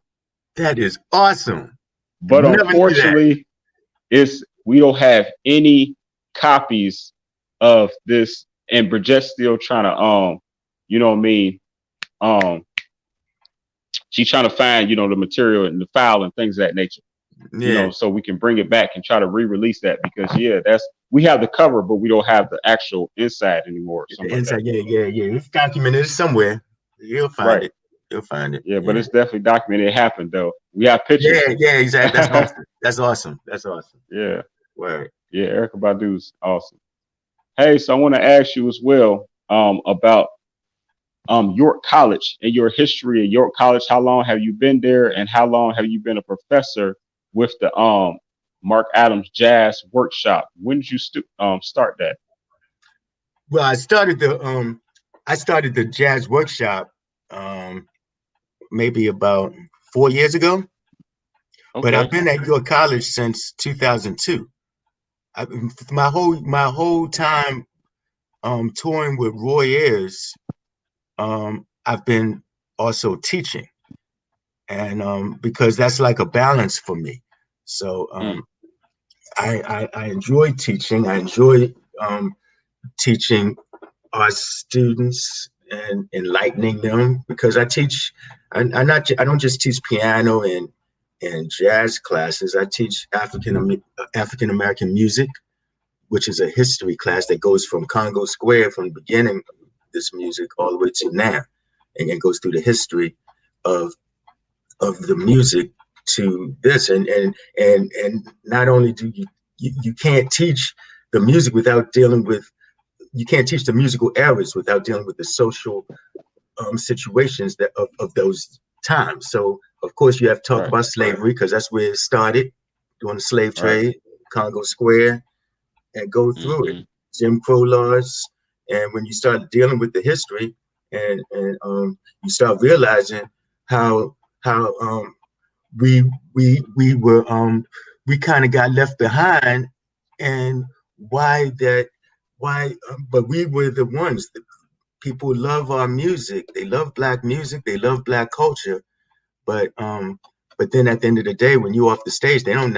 Speaker 2: That is awesome.
Speaker 1: But
Speaker 2: Never knew that.
Speaker 1: unfortunately, we don't have any copies of this, and Brigette's still trying to you know what I mean, um she's trying to find, the material and the file and things of that nature,
Speaker 2: Yeah,
Speaker 1: so we can bring it back and try to re-release that because yeah, we have the cover, but we don't have the actual inside anymore or
Speaker 2: the
Speaker 1: something like that.
Speaker 2: inside. Yeah. It's documented somewhere. You'll find
Speaker 1: Right.
Speaker 2: it. You'll find it.
Speaker 1: Yeah, but
Speaker 2: Yeah.
Speaker 1: it's definitely documented. It happened though. We have pictures.
Speaker 2: Yeah, exactly. That's awesome. That's awesome. That's awesome.
Speaker 1: Yeah.
Speaker 2: Word.
Speaker 1: Yeah. Erica Badu's awesome. Hey, so I want to ask you as well about York College and your history at York College. How long have you been there, and how long have you been a professor with the Mark Adams Jazz Workshop? When did you start that?
Speaker 2: Well, I started the jazz workshop um maybe about 4 years ago, but I've
Speaker 1: Okay.
Speaker 2: been at your college since 2002. I, my whole time touring with Roy Ayers, I've been also teaching, and because that's like a balance for me. So
Speaker 1: Mm,
Speaker 2: I enjoy teaching. I enjoy teaching our students and enlightening them because I teach. I don't just teach piano and jazz classes. I teach African American music, which is a history class that goes from Congo Square, from the beginning of this music all the way to now, and it goes through the history of the music to this. And not only do you can't teach the music without dealing with, you can't teach the musical eras without dealing with the social situations of those times. So of course you have to talk
Speaker 1: right.
Speaker 2: about slavery because that's where it started, doing the slave
Speaker 1: Right.
Speaker 2: trade, Congo Square, and go through it.
Speaker 1: Mm-hmm.
Speaker 2: Jim Crow laws, and when you start dealing with the history, and you start realizing how we we kind of got left behind, and why that why? But we were the ones. People love our music. They love black music. They love black culture. But then at the end of the day, when you off the stage, they don't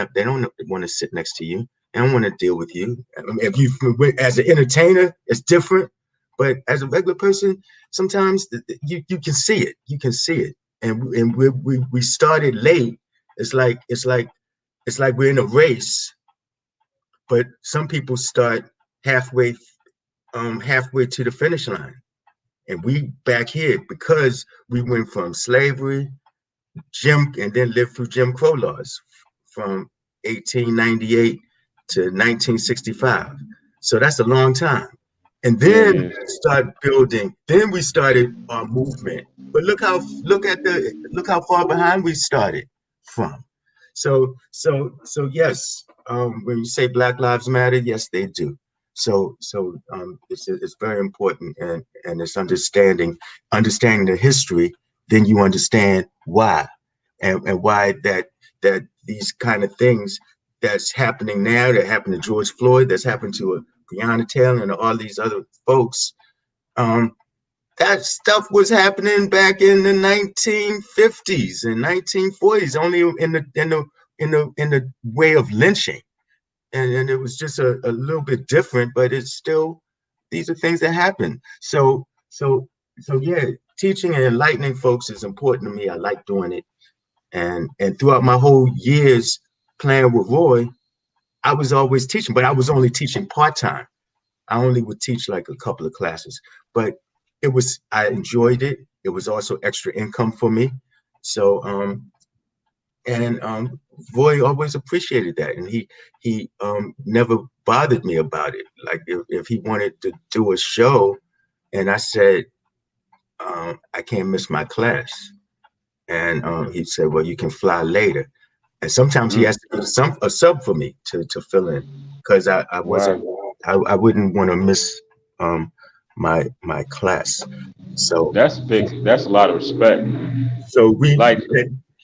Speaker 2: want to sit next to you. They don't want to deal with you. I mean, if you as an entertainer, it's different. But as a regular person, sometimes you can see it. You can see it. And we started late. It's like we're in a race, but some people start halfway halfway to the finish line, and we back here because we went from slavery and then lived through Jim Crow laws from 1898 to 1965. So that's a long time. And
Speaker 1: Yeah, it
Speaker 2: then
Speaker 1: is.
Speaker 2: start building. Then we started our movement. But look how far behind we started from. So yes, when you say Black Lives Matter, yes, they do. So it's very important, and it's understanding the history. Then you understand why, and why that these kind of things that's happening now, that happened to George Floyd, that's happened to Breonna Taylor and all these other folks. Um, that stuff was happening back in the 1950s and 1940s, only in the way of lynching, and it was just a little bit different, but it's still, these are things that happen. So yeah, teaching and enlightening folks is important to me. I like doing it, and throughout my whole years playing with Roy, I was always teaching, but I was only teaching part-time. I only would teach like a couple of classes, but I enjoyed it. It was also extra income for me. So and Roy always appreciated that, and he never bothered me about it. Like if he wanted to do a show, and I said I can't miss my class, and he said, well, you can fly later. And sometimes he
Speaker 1: Mm,
Speaker 2: has to do a sub for me to fill in, because I wasn't,
Speaker 1: wow.
Speaker 2: I wouldn't want to miss um my class. So
Speaker 1: That's big. That's a lot of respect.
Speaker 2: so we
Speaker 1: Like,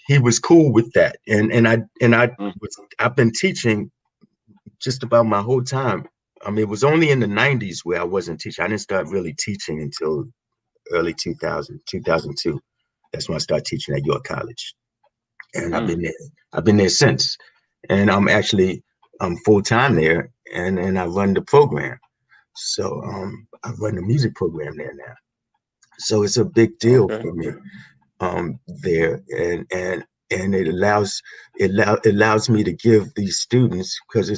Speaker 2: he was cool with that, and
Speaker 1: mm,
Speaker 2: I've been teaching just about my whole time. I mean, it was only in the 90s where I wasn't teaching. I didn't start really teaching until early 2000, 2002. That's when I started teaching at York College, and I've
Speaker 1: mm,
Speaker 2: been there. I've been there since, and I'm full time there, and I run the program. So I run the music program there now. So it's a big deal
Speaker 1: okay.
Speaker 2: for me there, and it allows me to give these students, because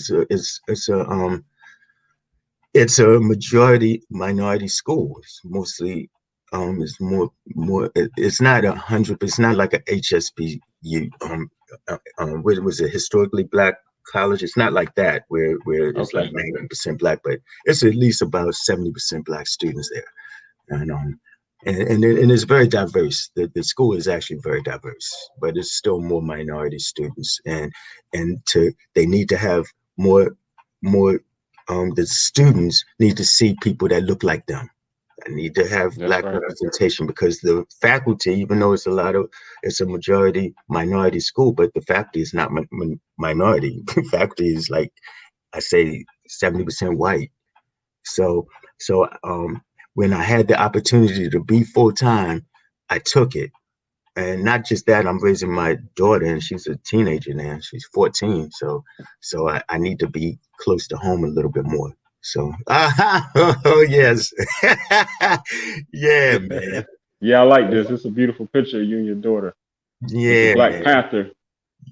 Speaker 2: it's a majority minority school. It's mostly it's more it's not 100, it's not like a HSBU what was it, historically black college. It's not like that where it's like
Speaker 1: Okay.
Speaker 2: 90% black, but it's at least about 70% black students there. And it's very diverse. The school is actually very diverse, but it's still more minority students, and they need to have more the students need to see people that look like them. I need to have
Speaker 1: That's
Speaker 2: black
Speaker 1: right.
Speaker 2: representation, because the faculty, even though it's a majority minority school, but the faculty is not minority. Faculty is like, I say, 70% white. So when I had the opportunity to be full time, I took it. And not just that, I'm raising my daughter, and she's a teenager now. She's 14, so I need to be close to home a little bit more. So, oh yes, yeah, man,
Speaker 1: Yeah, I like this. It's a beautiful picture of you and your daughter with the
Speaker 2: yeah,
Speaker 1: Black
Speaker 2: man,
Speaker 1: Panther,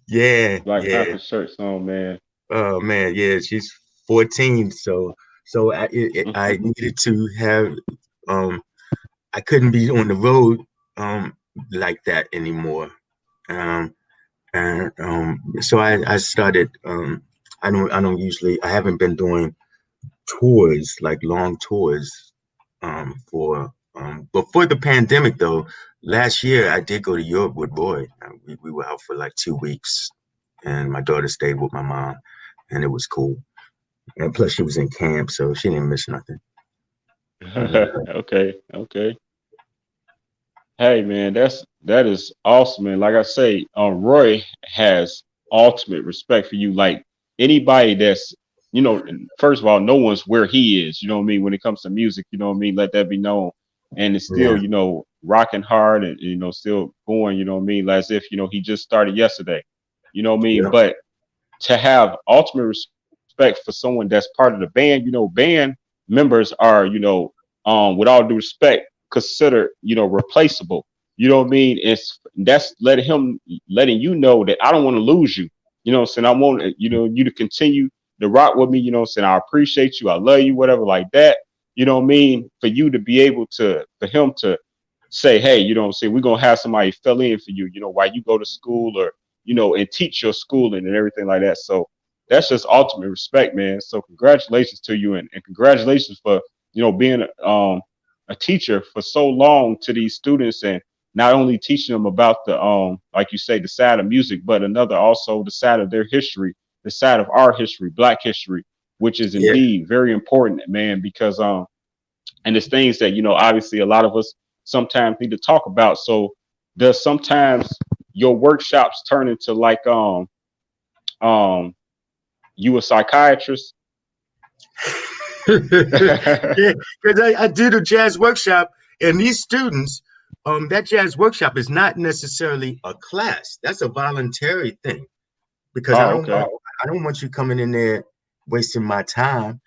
Speaker 2: yeah,
Speaker 1: Black
Speaker 2: yeah.
Speaker 1: Panther shirts on, man.
Speaker 2: Oh man, yeah, she's 14, so I
Speaker 1: Mhm.
Speaker 2: needed to have um I couldn't be on the road um like that anymore. Um so I started I haven't been doing tours, like long tours, for before the pandemic though. Last year I did go to Europe with Boyd. We were out for like 2 weeks, and my daughter stayed with my mom, and it was cool. And plus she was in camp, so she didn't miss nothing.
Speaker 1: Okay, okay. Hey, man, that is awesome, man. Like I say, Roy has ultimate respect for you. Like anybody that's you know, first of all, no one's where he is, you know what I mean, when it comes to music, you know what I mean, let that be known. And it's still,
Speaker 2: Yeah,
Speaker 1: you know, rocking hard and, you know, still going, you know what I mean, as if, you know, he just started yesterday, you know what I mean?
Speaker 2: yeah,
Speaker 1: But to have ultimate respect for someone that's part of the band, you know, band members are, you know, with all due respect, considered, you know, replaceable. You know what I mean? It's that's letting you know that I don't want to lose you. You know what I'm saying? I want you know you to continue to rock with me, you know what I'm saying? I appreciate you, I love you, whatever like that. You know what I mean? For you to be able to for him to say, hey, you know what I'm saying, we're gonna have somebody fill in for you, you know, while you go to school or, you know, and teach your schooling and everything like that. So that's just ultimate respect, man. So congratulations to you and congratulations for, you know, being a teacher for so long to these students and not only teaching them about the like you say, the side of music, but another also the side of their history, the side of our history, black history, which is
Speaker 2: yeah.
Speaker 1: indeed very important, man, because and it's things that, you know, obviously a lot of us sometimes need to talk about. So does sometimes your workshops turn into like um you a psychiatrist?
Speaker 2: Yeah, because I did a jazz workshop, and these students, that jazz workshop is not necessarily a class. That's a voluntary thing because
Speaker 1: Oh, okay.
Speaker 2: I don't want you coming in there wasting my time,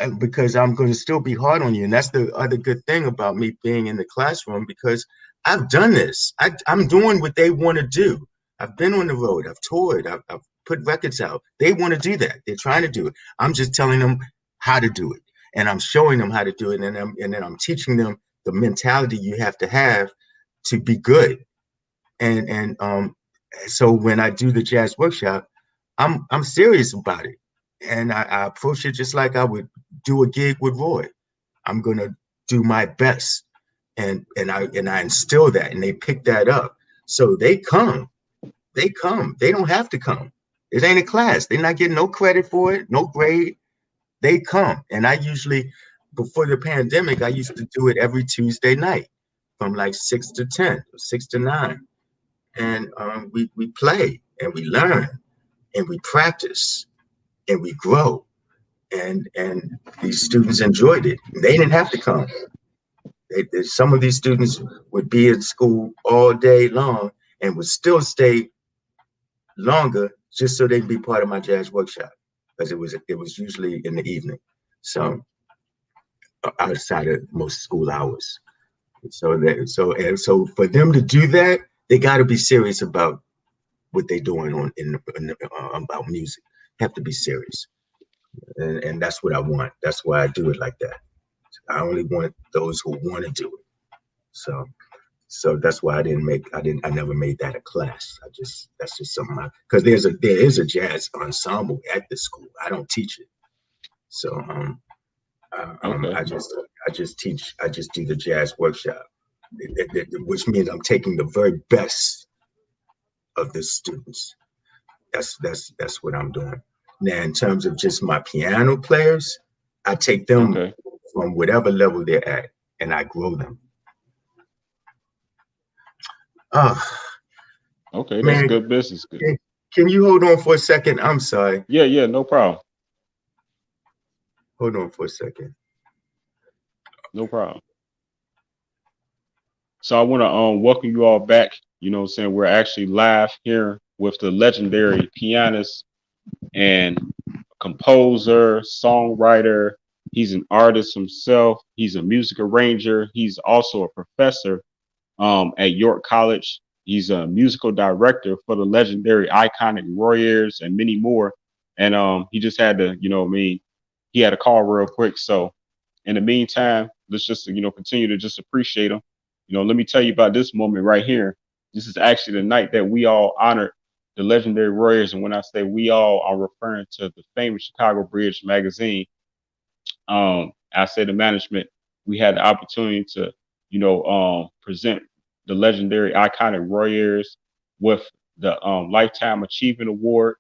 Speaker 2: and because I'm going to still be hard on you. And that's the other good thing about me being in the classroom because I've done this. I'm doing what they want to do. I've been on the road. I've toured. I've put records out. They want to do that. They're trying to do it. I'm just telling them how to do it, and I'm showing them how to do it, and then I'm teaching them the mentality you have to be good. And so when I do the jazz workshop, I'm serious about it, and I approach it just like I would do a gig with Roy. I'm gonna do my best, and I instill that, and they pick that up. So they come, they come. They don't have to come. It ain't a class. They're not getting no credit for it, no grade. They come, and I usually, before the pandemic, I used to do it every Tuesday night from like 6 to 10, 6 to 9, and we play and we learn and we practice and we grow, and these students enjoyed it. They didn't have to come. Some of these students would be in school all day long and would still stay longer just so they could be part of my jazz workshop because it was usually in the evening, so outside of most school hours. So for them to do that, they got to be serious about what they're doing about music. Have to be serious, and that's what I want. That's why I do it like that. I only want those who want to do it. So so that's why I never made that a class. That's just something because there is a jazz ensemble at the school. I don't teach it. So
Speaker 1: Okay.
Speaker 2: I just do the jazz workshop, which means I'm taking the very best of the students. That's what I'm doing. Now, in terms of just my piano players, I take them
Speaker 1: Okay.
Speaker 2: from whatever level they're at, and I grow them. Oh
Speaker 1: Okay, that's
Speaker 2: man,
Speaker 1: good business. Good.
Speaker 2: can, can you hold on for a second? I'm sorry.
Speaker 1: Yeah, yeah, no problem.
Speaker 2: Hold on for a second.
Speaker 1: No problem. So I want to welcome you all back. You know what I'm saying? We're actually live here with the legendary pianist and composer, songwriter. He's an artist himself. He's a music arranger. He's also a professor at York College. He's a musical director for the legendary iconic Royers and many more. And he just had to, you know what I mean, he had a call real quick. So in the meantime, let's just, you know, continue to just appreciate him. You know, let me tell you about this moment right here. This is actually the night that we all honored the legendary Royers. And when I say we all, I'm referring to the famous Chicago Bridge magazine. I say the management, we had the opportunity to, you know, present the legendary iconic Royers with the Lifetime Achievement Award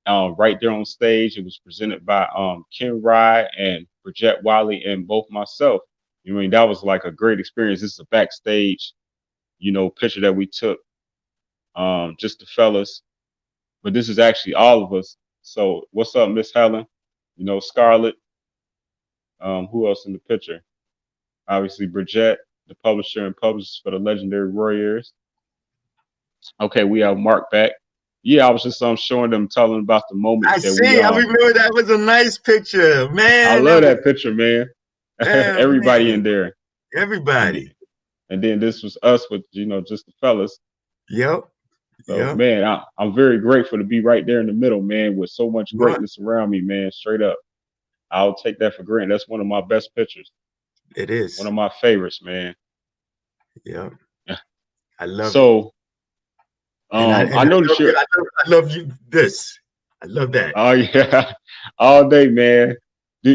Speaker 1: right there on stage. It was presented by Ken Rye and Brigette Wiley and both myself. You know, I mean, that was like a great experience. This is a backstage, you know, picture that we took, just the fellas, but this is actually all of us. So, what's up, Miss Helen? Scarlett. Who else in the picture? Obviously, Brigette, the publisher and publicist for the legendary Warriors. Okay, we have Mark back. Yeah, I was just showing them, telling about the moment
Speaker 2: I
Speaker 1: that we
Speaker 2: see. I remember that was a nice picture,
Speaker 1: I
Speaker 2: man.
Speaker 1: love that picture, man.
Speaker 2: Oh,
Speaker 1: Everybody
Speaker 2: man.
Speaker 1: in there, and
Speaker 2: Everybody.
Speaker 1: and then this was us with just the fellas.
Speaker 2: Yep.
Speaker 1: So
Speaker 2: Yep.
Speaker 1: man, I'm very grateful to be right there in the middle, man, with so much
Speaker 2: What?
Speaker 1: greatness around me, man. Straight up, I'll take that for granted. That's one of my best pictures,
Speaker 2: It
Speaker 1: one
Speaker 2: is.
Speaker 1: of my favorites, man.
Speaker 2: Yep. I love it.
Speaker 1: So
Speaker 2: And I
Speaker 1: I noticed you're.
Speaker 2: I love you this. I love that.
Speaker 1: Oh yeah, all day, man. Do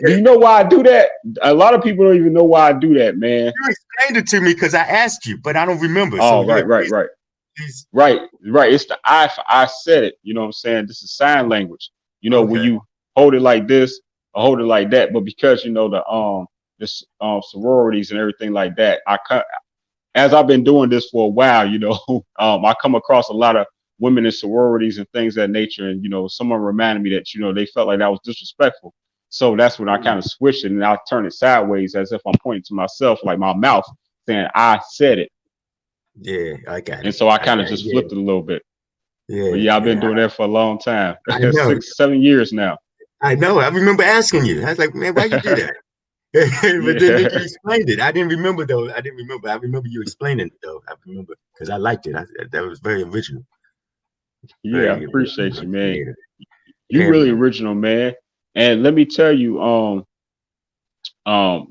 Speaker 1: you know why I do that? A lot of people don't even know why I do that, man.
Speaker 2: You explained it to me because I asked you, but I don't remember. So
Speaker 1: Oh,
Speaker 2: yeah,
Speaker 1: right, right, right.
Speaker 2: please.
Speaker 1: Right, right. It's the I for I said it. You know what I'm saying? This is sign language. When
Speaker 2: Okay.
Speaker 1: you hold it like this or hold it like that, but because this sororities and everything like that, as I've been doing this for a while, I come across a lot of women in sororities and things of that nature, and someone reminded me that they felt like that was disrespectful. So that's when I kind of switched it and I turn it sideways as if I'm pointing to myself, like my mouth saying I said it.
Speaker 2: Yeah, I got
Speaker 1: And
Speaker 2: it.
Speaker 1: so I
Speaker 2: I
Speaker 1: kind of
Speaker 2: got it.
Speaker 1: just
Speaker 2: Yeah.
Speaker 1: flipped it a little bit. But
Speaker 2: Yeah.
Speaker 1: yeah, I've been
Speaker 2: Yeah.
Speaker 1: doing that for a long time.
Speaker 2: I know.
Speaker 1: 6, 7 years now.
Speaker 2: I know. I remember asking you. I was like, man, why you do that? But then you
Speaker 1: Yeah.
Speaker 2: explained it. I didn't remember though. I didn't remember. I remember you explaining it though. I remember because I liked it. That was very original.
Speaker 1: Yeah, I
Speaker 2: Very
Speaker 1: appreciate
Speaker 2: original and
Speaker 1: you, man.
Speaker 2: creative.
Speaker 1: You
Speaker 2: Yeah,
Speaker 1: really
Speaker 2: man.
Speaker 1: original, man. And let me tell you,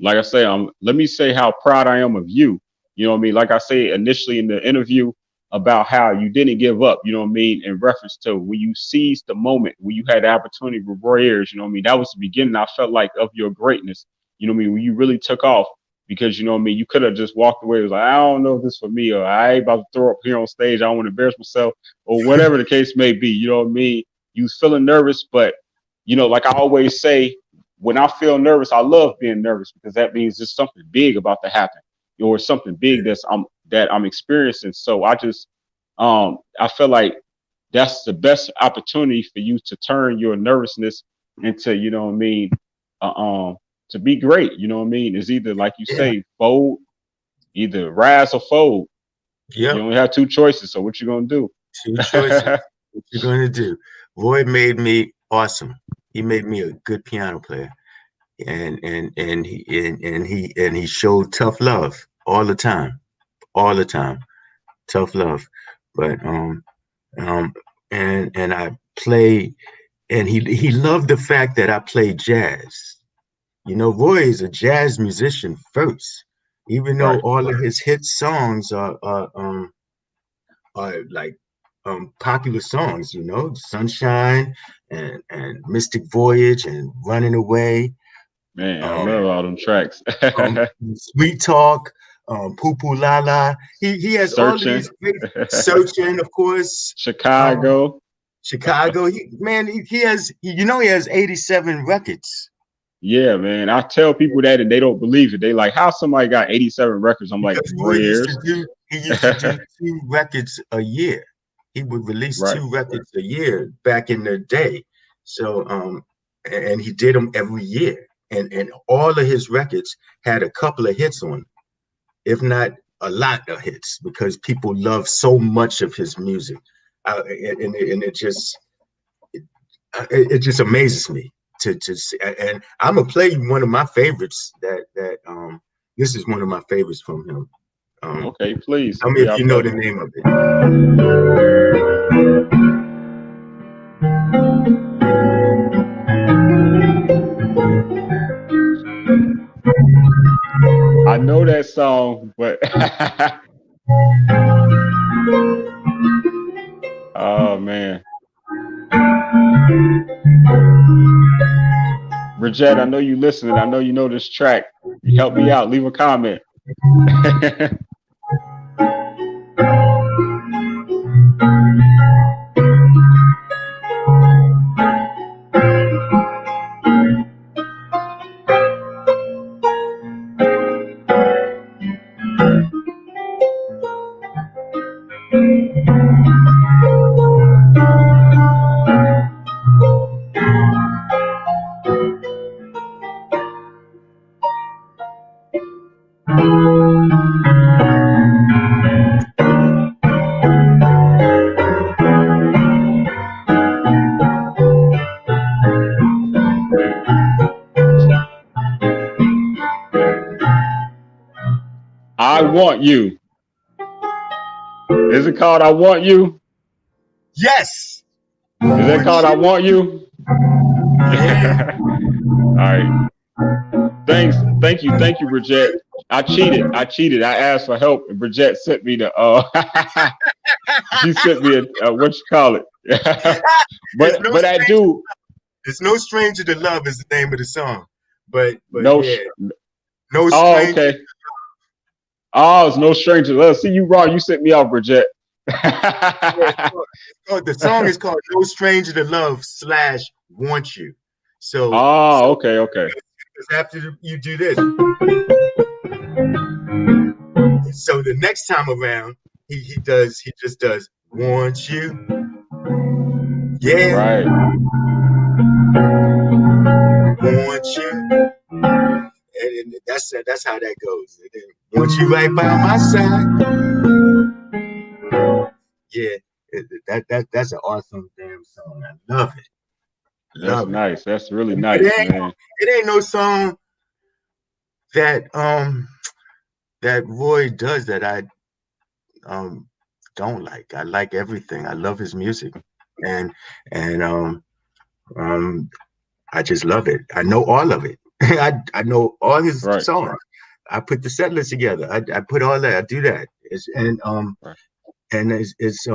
Speaker 1: like I say, let me say how proud I am of you. You know what I mean? Like I say initially in the interview about how you didn't give up, you know what I mean, in reference to when you seized the moment, when you had the opportunity with Roy Ayers, you know what I mean? That was the beginning, I felt like, of your greatness. You know what I mean? When you really took off, because you know what I mean, you could have just walked away. It was like, I don't know if this is for me, or I ain't about to throw up here on stage. I don't want to embarrass myself, or whatever the case may be. You know what I mean? You was feeling nervous, but like I always say, when I feel nervous, I love being nervous because that means there's something big about to happen, or something big that I'm experiencing. So I feel like that's the best opportunity for you to turn your nervousness into, you know what I mean, uh, um, to be great. You know what I mean? It's either like you
Speaker 2: Yeah.
Speaker 1: say, fold, either rise or fold. You
Speaker 2: Yep.
Speaker 1: only have two choices. So what you gonna do?
Speaker 2: Two choices. What you gonna do? Roy made me awesome. He made me a good piano player, and he showed tough love all the time, tough love. But um, and I play, and he loved the fact that I play jazz. Roy is a jazz musician first, even though
Speaker 1: Right.
Speaker 2: all of his hit songs are like popular songs, Sunshine and Mystic Voyage and Running Away,
Speaker 1: Man, I
Speaker 2: um,
Speaker 1: love all them tracks.
Speaker 2: um, Sweet Talk, Poo Poo La La. He has all of
Speaker 1: Searching.
Speaker 2: these great Searching, of course. Um,
Speaker 1: Chicago.
Speaker 2: Chicago. He has 87 records
Speaker 1: Yeah, man. I tell people that and they don't believe it. They like, how somebody got 87 records? I'm like,
Speaker 2: because
Speaker 1: Roy Ayers.
Speaker 2: he used to do two records a year. He would release
Speaker 1: Right.
Speaker 2: two records a year back in the day. So and he did them every year. And all of his records had a couple of hits on them, if not a lot of hits, because people love so much of his music. And it just amazes me to see. And I'm gonna play one of my favorites that this is one of my favorites from him.
Speaker 1: Okay, please.
Speaker 2: Tell me
Speaker 1: Yeah,
Speaker 2: if
Speaker 1: I
Speaker 2: you know
Speaker 1: bet.
Speaker 2: the name of it.
Speaker 1: I know that song, but oh man. Brigette, I know you listening. I know you know this track. Help me out. Leave a comment. I Want You. Is it called I Want You?
Speaker 2: Yes.
Speaker 1: Is that
Speaker 2: Want
Speaker 1: called I
Speaker 2: you.
Speaker 1: Want You?
Speaker 2: Yeah.
Speaker 1: All right. Thank you, Brigette. I cheated. I asked for help, and Brigette sent me the. She sent me a what you call it.
Speaker 2: It's
Speaker 1: but I do
Speaker 2: It's No Stranger to Love is the name of the song. But
Speaker 1: no.
Speaker 2: yeah, No
Speaker 1: Oh,
Speaker 2: Stranger.
Speaker 1: okay. Oh, it's no stranger. Let's see you wrong. You sent me off, Brigette.
Speaker 2: Yeah, the song is called No Stranger to Love / Want You. So
Speaker 1: Oh, okay, okay.
Speaker 2: after you do this, so the next time around, he just does Want You. Yeah,
Speaker 1: Right.
Speaker 2: Want You. And that's how that goes. And then, Want You right by my side. Yeah, that's an awesome damn song. I love it.
Speaker 1: That's
Speaker 2: Love it.
Speaker 1: nice. That's really
Speaker 2: But
Speaker 1: nice, man.
Speaker 2: it ain't no song that that Roy does that I um don't like. I like everything. I love his music. And and um I just love it. I know all of it. I know all his
Speaker 1: Right.
Speaker 2: songs. I put the set list together. I put all that. I do that.
Speaker 1: Right.
Speaker 2: It's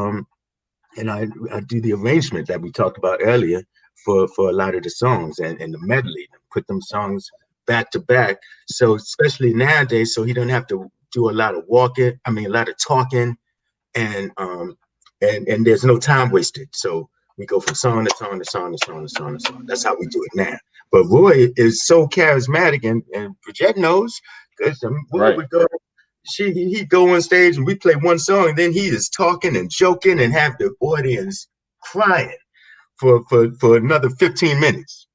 Speaker 2: and I do the arrangement that we talked about earlier for a lot of the songs and the medley, put them songs back to back. So especially nowadays, so he don't have to do a lot of walking. I mean, a lot of talking, and there's no time wasted. So we go from song to song to song to song to song to song. That's how we do it now. But Roy is so charismatic, and Bridget knows because Roy
Speaker 1: Right.
Speaker 2: would go. He'd go on stage and we play one song, and then he is talking and joking and have the audience crying for another 15 minutes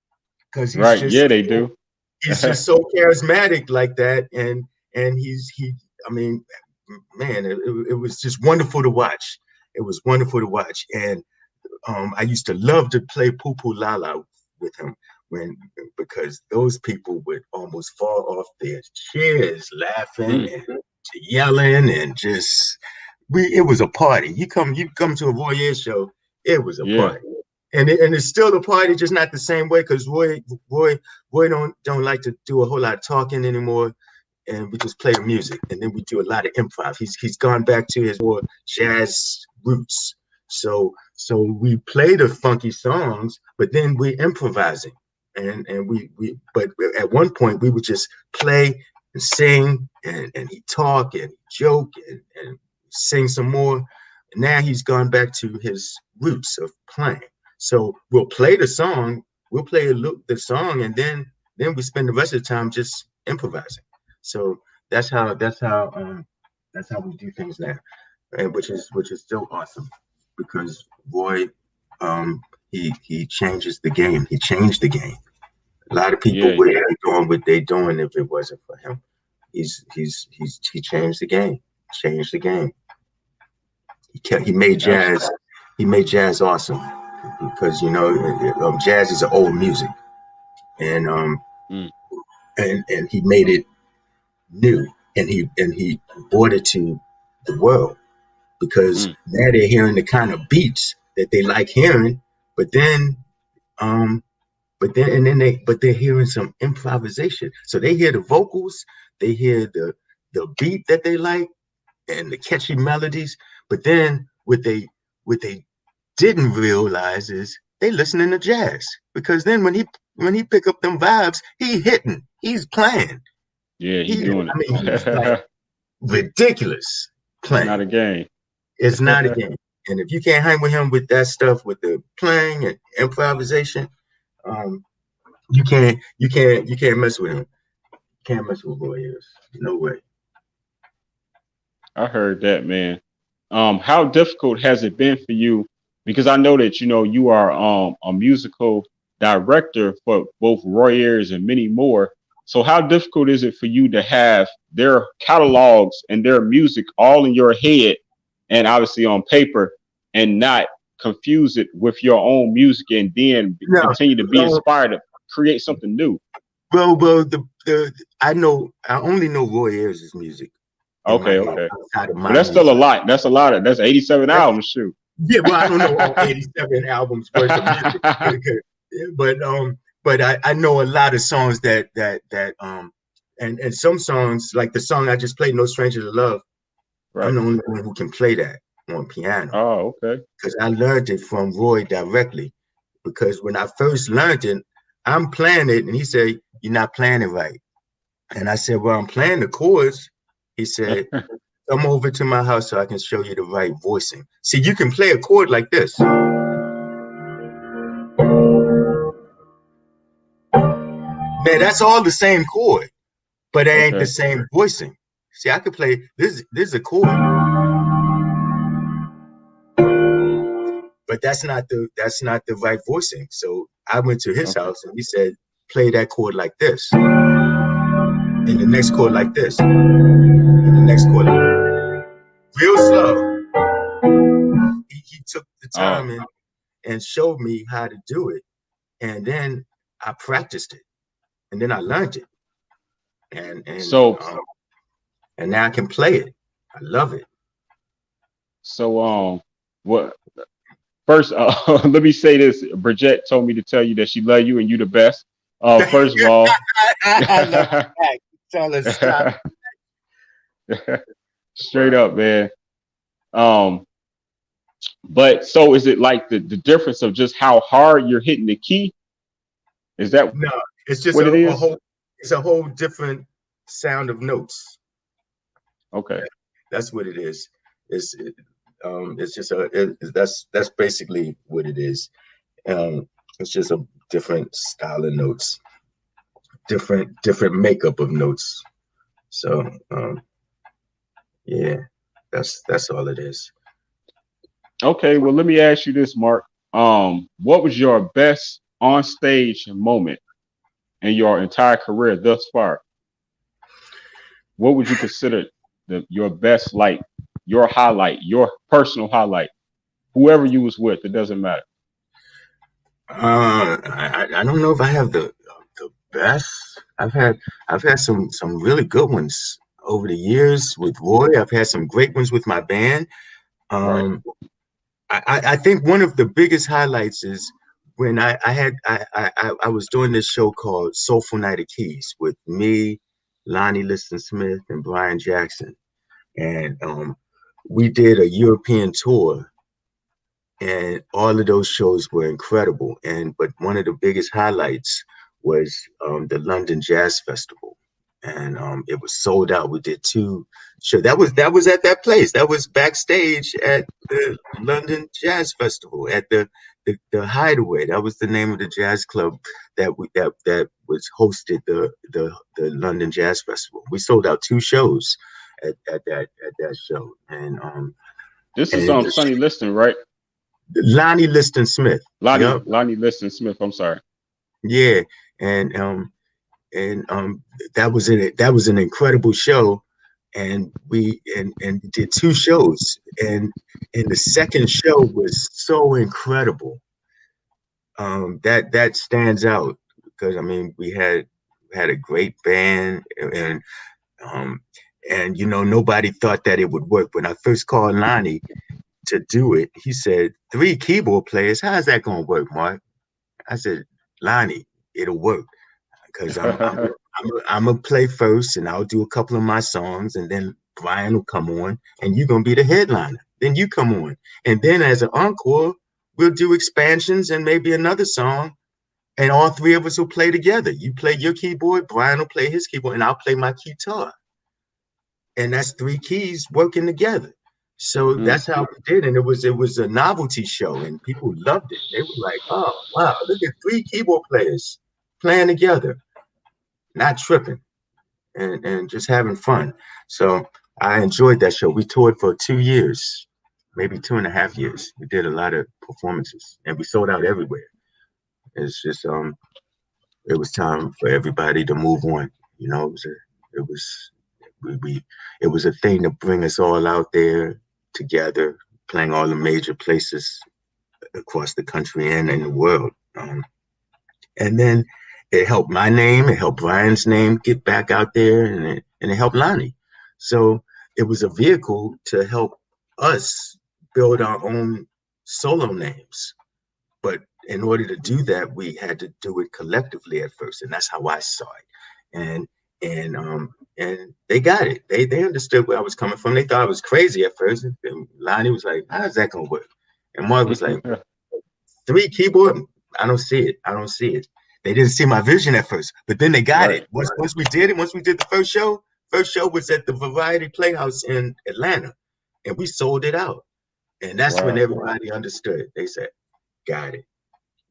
Speaker 2: because
Speaker 1: Right. Yeah, they do.
Speaker 2: he's just so charismatic like that, and he I mean, man, it was just wonderful to watch. It was wonderful to watch, and I used to love to play Poo Poo La La with him when because those people would almost fall off their chairs laughing
Speaker 1: Mm,
Speaker 2: and yelling and just it was a party. You come to a Roy show, it was a
Speaker 1: yeah.
Speaker 2: party. And it's still a party, just not the same way because Roy don't like to do a whole lot of talking anymore, and we just play the music, and then we do a lot of improv. He's gone back to his more jazz roots, so we play the funky songs, but then we improvising, and we but at one point we would just play and sing, and he talk and joke and sing some more. Now he's gone back to his roots of playing. So we'll play the song, we'll play the song, and then we spend the rest of the time just improvising. So that's how we do things now, and which is still awesome because Roy he changes the game. He changed the game. A lot of people
Speaker 1: Yeah.
Speaker 2: wouldn't be doing what they're doing if it wasn't for him. He changed the game. Changed the game. He made
Speaker 1: Absolutely.
Speaker 2: jazz awesome because jazz is an old music, and
Speaker 1: Mm,
Speaker 2: and he made it new, and he brought it to the world because
Speaker 1: mm,
Speaker 2: now they're hearing the kind of beats that they like hearing, but then um but they're hearing some improvisation. So they hear the vocals, they hear the beat that they like and the catchy melodies, but then what they didn't realize is they listening to jazz because then when he pick up them vibes, he hitting, he's playing.
Speaker 1: yeah, he doing
Speaker 2: He's like
Speaker 1: it.
Speaker 2: ridiculous
Speaker 1: It's not
Speaker 2: playing.
Speaker 1: a game.
Speaker 2: It's not a game. And if you can't hang with him with that stuff, with the playing and improvisation, um, you can't mess with him. Can't mess with Warriors. No way.
Speaker 1: I heard that, man. How difficult has it been for you? Because I know that you are a musical director for both Roy Ayers and many more. So how difficult is it for you to have their catalogs and their music all in your head and obviously on paper and not confuse it with your own music and then
Speaker 2: No,
Speaker 1: continue to be
Speaker 2: uh,
Speaker 1: inspired to create something new?
Speaker 2: well, I only know Roy Ayers' music in my
Speaker 1: Okay,
Speaker 2: head
Speaker 1: okay.
Speaker 2: outside of
Speaker 1: But
Speaker 2: my
Speaker 1: that's still a
Speaker 2: music.
Speaker 1: lot. That's a lot of that's 87 albums. Shoot.
Speaker 2: Yeah, well, I don't know all 87 albums worth of music, but I know a lot of songs and some songs like the song I just played, "No Stranger to Love." I'm
Speaker 1: Right.
Speaker 2: the only one who can play that on piano
Speaker 1: Oh, okay.
Speaker 2: because I learned it from Roy directly. Because when I first learned it, I'm playing it, and he said, "You're not playing it right." And I said, "Well, I'm playing the chords." He said, "Come over to my house so I can show you the right voicing." See, you can play a chord like this. Man, that's all the same chord, but it ain't the
Speaker 1: Okay.
Speaker 2: same voicing. See, I could play this. This is a chord, but that's not the right voicing. So I went to his
Speaker 1: Okay.
Speaker 2: house and he said, "Play that chord like this, and the next chord like this, and the next chord real slow." He took the
Speaker 1: Oh.
Speaker 2: time and showed me how to do it, and then I practiced it, and then I learned it, and and
Speaker 1: So
Speaker 2: um, and now I can play it. I love it.
Speaker 1: so what first let me say this. Bridget told me to tell you that she love you and you the best. First of all,
Speaker 2: I love you back. Tell us stop.
Speaker 1: straight up, man. Um, but so is it like the difference of just how hard you're hitting the key? Is that
Speaker 2: No, it's just
Speaker 1: what it
Speaker 2: a
Speaker 1: is?
Speaker 2: whole. It's a whole different sound of notes.
Speaker 1: Okay.
Speaker 2: That's what it is. It's just that's basically what it is. It's just a different style of notes, different makeup of notes. So yeah, that's all it is.
Speaker 1: Okay, well let me ask you this, Mark. What was your best on stage moment in your entire career thus far? What would you consider your best, like your highlight, your personal highlight? Whoever you was with, it doesn't matter.
Speaker 2: I don't know if I have the best. I've had some really good ones over the years with Roy. I've had some great ones with my band.
Speaker 1: Right.
Speaker 2: Um, I think one of the biggest highlights is when I was doing this show called Soulful Night of Keys with me, Lonnie Liston Smith, and Brian Jackson, and we did a European tour, and all of those shows were incredible. And but one of the biggest highlights was the London Jazz Festival, and it was sold out. We did two shows. That was at that place. That was backstage at the London Jazz Festival at the Hideaway. That was the name of the jazz club that was hosted the London Jazz Festival. We sold out two shows at that show,
Speaker 1: This is
Speaker 2: and
Speaker 1: Sonny Liston, right?
Speaker 2: Lonnie Liston Smith.
Speaker 1: Lonnie
Speaker 2: Yep.
Speaker 1: Lonnie Liston Smith. I'm sorry.
Speaker 2: Yeah. And and that was an incredible show. And we did two shows. And the second show was so incredible. That stands out because I mean we had a great band um and nobody thought that it would work. When I first called Lonnie to do it, he said, "Three keyboard players, how's that gonna work, Mark?" I said, "Lonnie, it'll work because I'm gonna play first, and I'll do a couple of my songs, and then Brian will come on, and you're gonna be the headliner. Then you come on, and then as an encore, we'll do expansions and maybe another song, and all three of us will play together. You play your keyboard, Brian will play his keyboard, and I'll play my guitar, and that's three keys working together." So
Speaker 1: Mm.
Speaker 2: that's how we did, and it was a novelty show, and people loved it. They were like, "Oh wow, look at three keyboard players playing together, not tripping, and just having fun." So I enjoyed that show. We toured for 2 years, maybe 2.5 years. We did a lot of performances, and we sold out everywhere. It's just it was time for everybody to move on. You know, it was we it was a thing to bring us all out there together, playing all the major places across the country and in the world. And then it helped my name, it helped Brian's name get back out there, and it helped Lonnie. So it was a vehicle to help us build our own solo names. But in order to do that, we had to do it collectively at first, and that's how I saw it. And they got it. They understood where I was coming from. They thought I was crazy at first. And Lonnie was like, "How's that gonna work?" And Mark was like, "Three keyboard? I don't see it. I don't see it." They didn't see my vision at first, but then they got it. Once we did it, once we did the first show was at the Variety Playhouse in Atlanta, and we sold it out. And that's when everybody understood. They said, "Got it."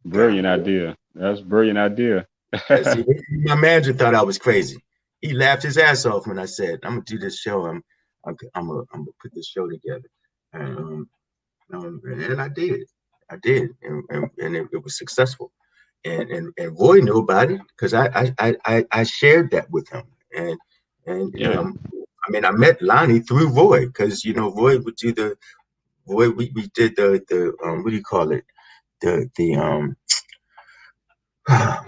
Speaker 1: Brilliant idea. That's a brilliant idea.
Speaker 2: See, my manager thought I was crazy. He laughed his ass off when I said, "I'm gonna do this show. I'm gonna put this show together." And I did. And it was successful. And Roy knew about it because I shared that with him. I mean, I met Lonnie through Roy because Roy would do we did the what do you call it, the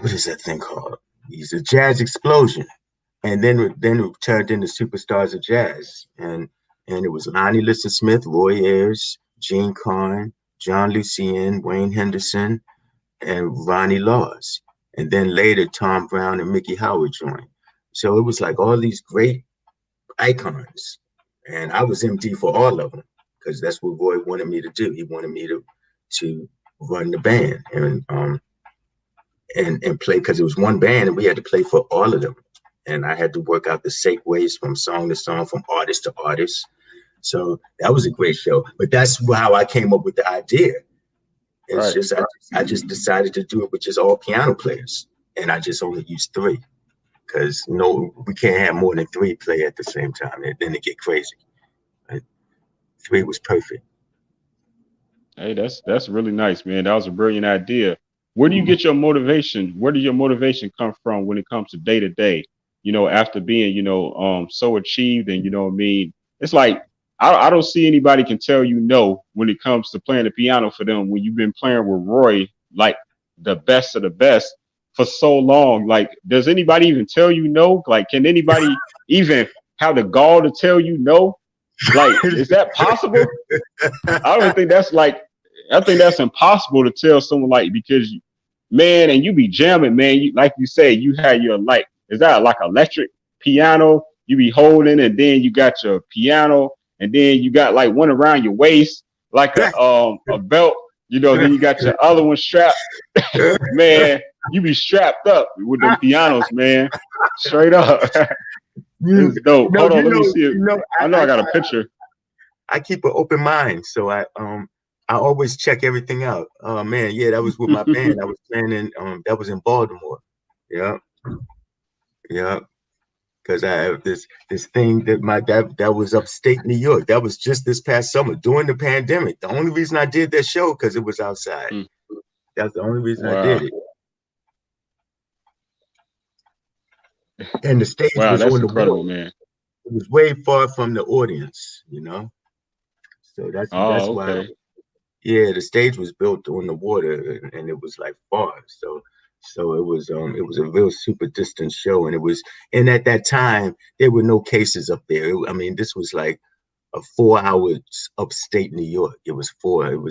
Speaker 2: what is that thing called? He's a jazz explosion, and then it turned into Superstars of Jazz, and it was Lonnie Liston Smith, Roy Ayers, Gene Carn, John Lucien, Wayne Henderson, and Ronnie Laws, and then later Tom Brown and Mickey Howard joined. So it was like all these great icons, and I was MD for all of them because that's what Roy wanted me to do. He wanted me to run the band and play because it was one band and we had to play for all of them, and I had to work out the segues from song to song, from artist to artist. So that was a great show. But that's how I came up with the idea. It's just I just decided to do it with just all piano players, and I just only used three because we can't have more than three play at the same time, and then it get crazy. But three was perfect.
Speaker 1: Hey, that's really nice, man. That was a brilliant idea. Where do you get your motivation? Where does your motivation come from when it comes to day to day? After being, so achieved, and what I mean, it's like I don't see anybody can tell you no when it comes to playing the piano for them when you've been playing with Roy, like the best of the best for so long. Like, does anybody even tell you no? Like, can anybody even have the gall to tell you no? Like, is that possible? I don't think that's like, I think that's impossible to tell someone, like, because man, and you be jamming, man. You, like you say, you had your, like, is that like electric piano you be holding, and then you got your piano, and then you got like one around your waist, like a belt, then you got your other one strapped. Man, you be strapped up with them pianos, man. Straight up. It's dope. Hold on, let me see it. I know I got a picture.
Speaker 2: I keep an open mind, so I always check everything out. Oh man, yeah, that was with my band. I was playing in that was in Baltimore. Yeah. Because I have this thing that was upstate New York. That was just this past summer during the pandemic. The only reason I did that show because it was outside. That's the only reason I did it. And the stage was
Speaker 1: that's
Speaker 2: on the
Speaker 1: incredible,
Speaker 2: wall.
Speaker 1: man.
Speaker 2: It was way far from the audience, So that's why. Yeah, the stage was built on the water, and it was like far. So it was a real super distant show, and at that time there were no cases up there. I mean, this was like a 4 hours upstate New York. It was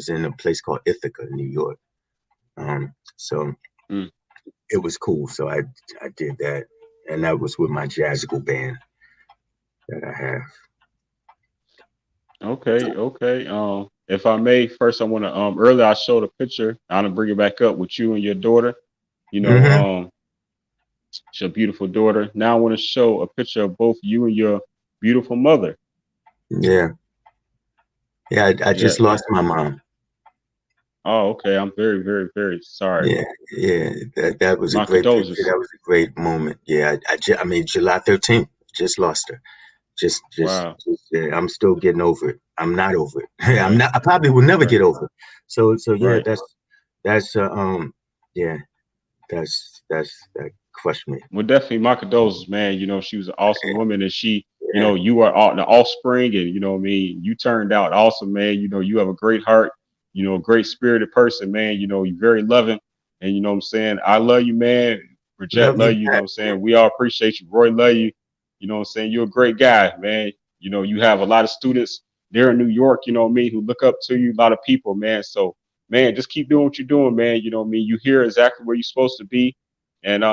Speaker 2: in a place called Ithaca, New York. So it was cool. So I did that, and that was with my jazzical band that I have.
Speaker 1: Okay. If I may, first I want to earlier I showed a picture. I'm gonna bring it back up with you and your daughter. It's your beautiful daughter. Now I want to show a picture of both you and your beautiful mother.
Speaker 2: Yeah. I just lost my mom.
Speaker 1: Oh, okay. I'm very, very, very sorry.
Speaker 2: Yeah. That was
Speaker 1: My
Speaker 2: a great picture.
Speaker 1: condolences.
Speaker 2: That was a great moment. Yeah. I mean, July 13th, just lost her.
Speaker 1: Wow.
Speaker 2: I'm still getting over it. I'm not over it. I'm
Speaker 1: Right.
Speaker 2: not. I probably will never get over it. So yeah,
Speaker 1: Right.
Speaker 2: that's yeah. that crushed me.
Speaker 1: Well, definitely my condolences, man. You know, she was an awesome woman, and she, you
Speaker 2: Yeah,
Speaker 1: know, you are the offspring, and you know what I mean. You turned out awesome, man. You know, you have a great heart. You know, a great spirited person, man. You know, you're very loving, and you know what I'm saying. I love you, man. Bridget
Speaker 2: love you
Speaker 1: love you. You know
Speaker 2: back,
Speaker 1: what I'm
Speaker 2: man.
Speaker 1: saying. We all appreciate you. Roy love you. You know what I'm saying. You're a great guy, man. You know, you have a lot of students there in New York. You know what I mean, who look up to you. A lot of people, man. So, man, just keep doing what you're doing, man. You know what I mean. You here exactly where you're supposed to be, and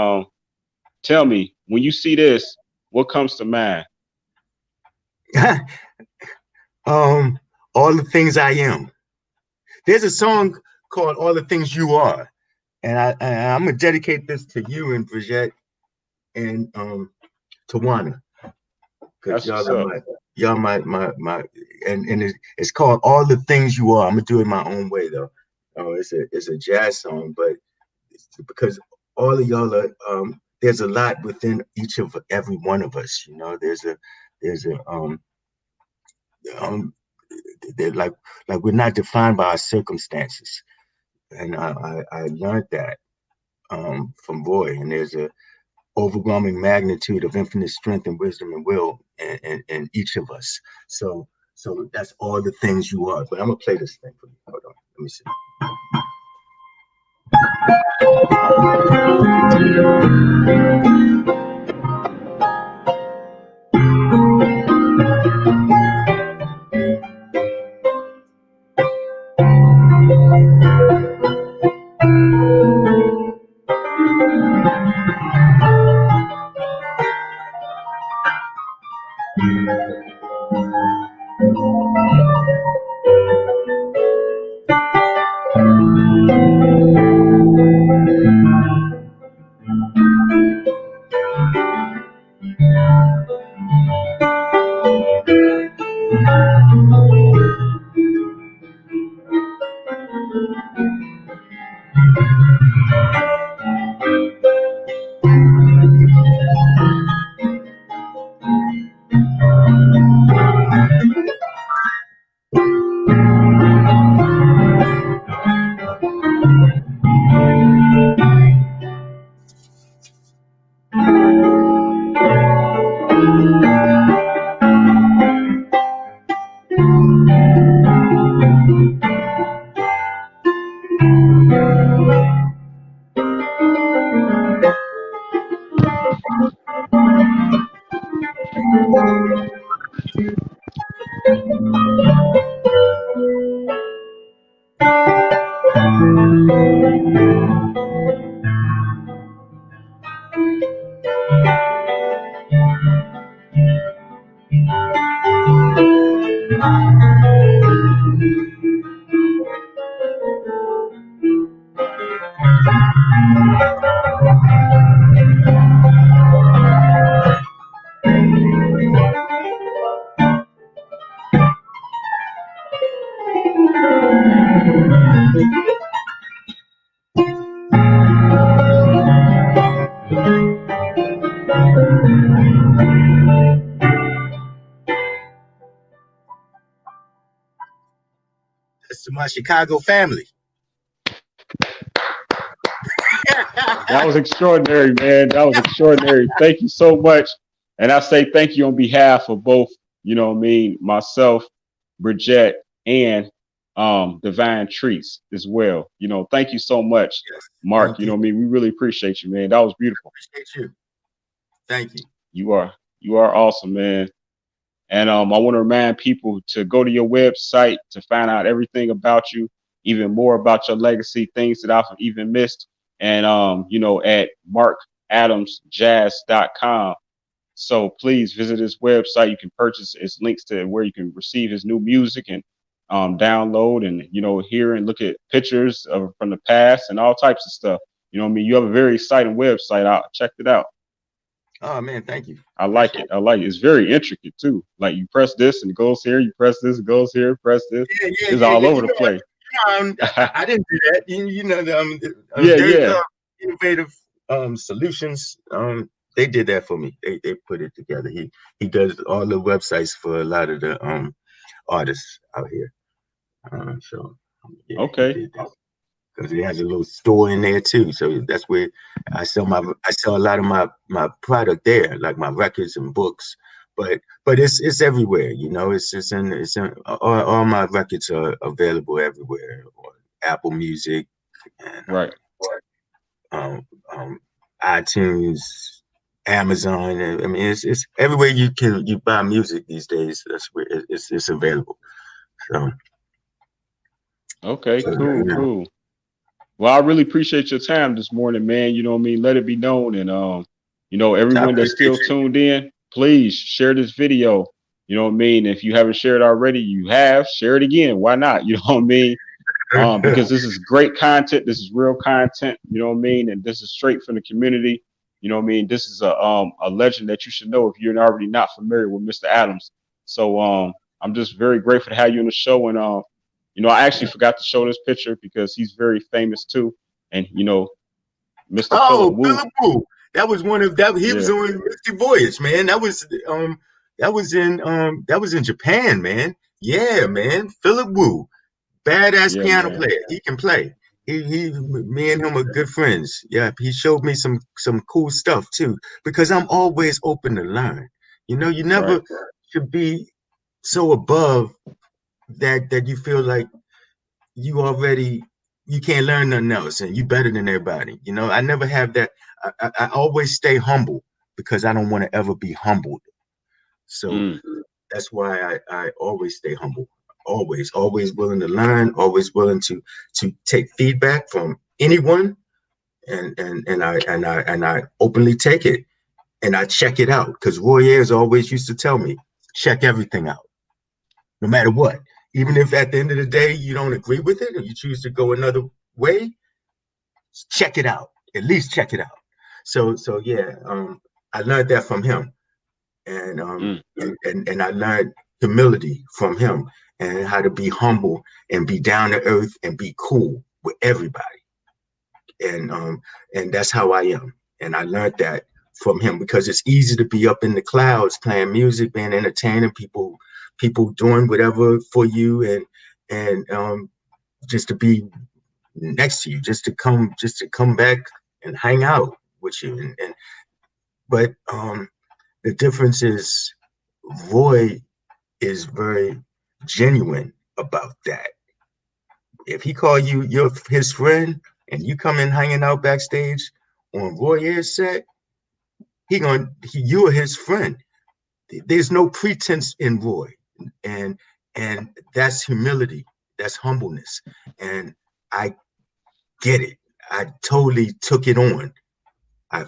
Speaker 1: tell me, when you see this, what comes to mind?
Speaker 2: um, all the things I am. There's a song called "All the Things You Are," and I'm gonna dedicate this to you and Brigette and Tawana, because
Speaker 1: That's what's up.
Speaker 2: y'all my and it's called "All the Things You Are." I'm gonna do it my own way though. Oh, it's a jazz song, but because all of y'all are there's a lot within each of every one of us. You know, there's a um they're like we're not defined by our circumstances, and I learned that from Roy. And there's a overwhelming magnitude of infinite strength and wisdom and will in each of us. So that's all the things you are. But I'm gonna play this thing for you. Hold on, let me see. That's to my Chicago family.
Speaker 1: That was extraordinary, man. That was extraordinary. Thank you so much. And I say thank you on behalf of both, you know what I mean, myself, Bridget, and Divine Treats as well. You know, thank you so much,
Speaker 2: Yes,
Speaker 1: Mark.
Speaker 2: thank
Speaker 1: You know
Speaker 2: you.
Speaker 1: what I mean? We really appreciate you, man. That was beautiful.
Speaker 2: Appreciate you. Thank you.
Speaker 1: You are you are awesome, man. And I want to remind people to go to your website to find out everything about you, even more about your legacy, things that I've even missed. And you know, at markadamsjazz.com. So please visit his website. You can purchase his links to where you can receive his new music and download and you know hear and look at pictures of from the past and all types of stuff. You know what I mean? You have a very exciting website. I checked it out.
Speaker 2: Oh man, thank you.
Speaker 1: I like
Speaker 2: Appreciate
Speaker 1: it.
Speaker 2: it.
Speaker 1: I like it. It's very intricate too. Like you press this and it goes here. You press this, it goes here. Press this.
Speaker 2: Yeah, yeah,
Speaker 1: It's
Speaker 2: yeah,
Speaker 1: all
Speaker 2: yeah.
Speaker 1: over the place.
Speaker 2: I didn't do that. You know,
Speaker 1: Yeah,
Speaker 2: Dirk
Speaker 1: yeah.
Speaker 2: Innovative Solutions. They did that for me. They put it together. He does all the websites for a lot of the artists out here. So yeah, he
Speaker 1: Okay.
Speaker 2: did that. because it has a little store in there too. So that's where I sell a lot of my product there, like my records and books. But it's everywhere, you know. It's in all my records are available everywhere on Apple Music and
Speaker 1: Right.
Speaker 2: um, iTunes, Amazon. I mean, it's everywhere you buy music these days. That's where it's available. So,
Speaker 1: Okay, cool,
Speaker 2: yeah.
Speaker 1: cool. Well, I really appreciate your time this morning, man. You know what I mean? Let it be known. And
Speaker 2: I
Speaker 1: everyone that's
Speaker 2: appreciate
Speaker 1: still tuned in, please share this video. You know what I mean? If you haven't shared already, you have, share it again. Why not? You know what I mean?
Speaker 2: you.
Speaker 1: Because this is great content. This is real content. You know what I mean? And this is straight from the community. You know what I mean? This is a legend that you should know if you're already not familiar with Mr. Adams. So I'm just very grateful to have you on the show. And I actually forgot to show this picture because he's very famous too. And Mr. Philip
Speaker 2: Oh,
Speaker 1: Wu.
Speaker 2: Philip Wu. That was one of that. He was
Speaker 1: Yeah,
Speaker 2: on Misty Voyage, man. That was in Japan, man. Yeah, man. Philip Wu, badass
Speaker 1: yeah,
Speaker 2: piano
Speaker 1: man.
Speaker 2: player. He can play. Me and him are good friends. Yeah, he showed me some cool stuff too. Because I'm always open to learn. You know, you
Speaker 1: Right,
Speaker 2: never should be so above that you feel like you already you can't learn nothing else and you better than everybody. You know, I never have that. I always stay humble because I don't want to ever be humbled. So
Speaker 1: mm,
Speaker 2: that's why I always stay humble. Always willing to learn, always willing to take feedback from anyone, and I openly take it and I check it out because Roy Ayers always used to tell me check everything out, no matter what. Even if at the end of the day you don't agree with it or you choose to go another way, check it out. At least check it out. So yeah, I learned that from him, and
Speaker 1: mm.
Speaker 2: I learned humility from him, and how to be humble and be down to earth and be cool with everybody, and that's how I am. And I learned that from him because it's easy to be up in the clouds playing music, being entertaining people doing whatever for you, and just to be next to you, just to come back and hang out with you. But the difference is Roy is very genuine about that. If he call you his friend and you come in hanging out backstage on Roy Ayers set, you're his friend. There's no pretense in Roy, and that's humility, that's humbleness, and I get it. I totally took it on. I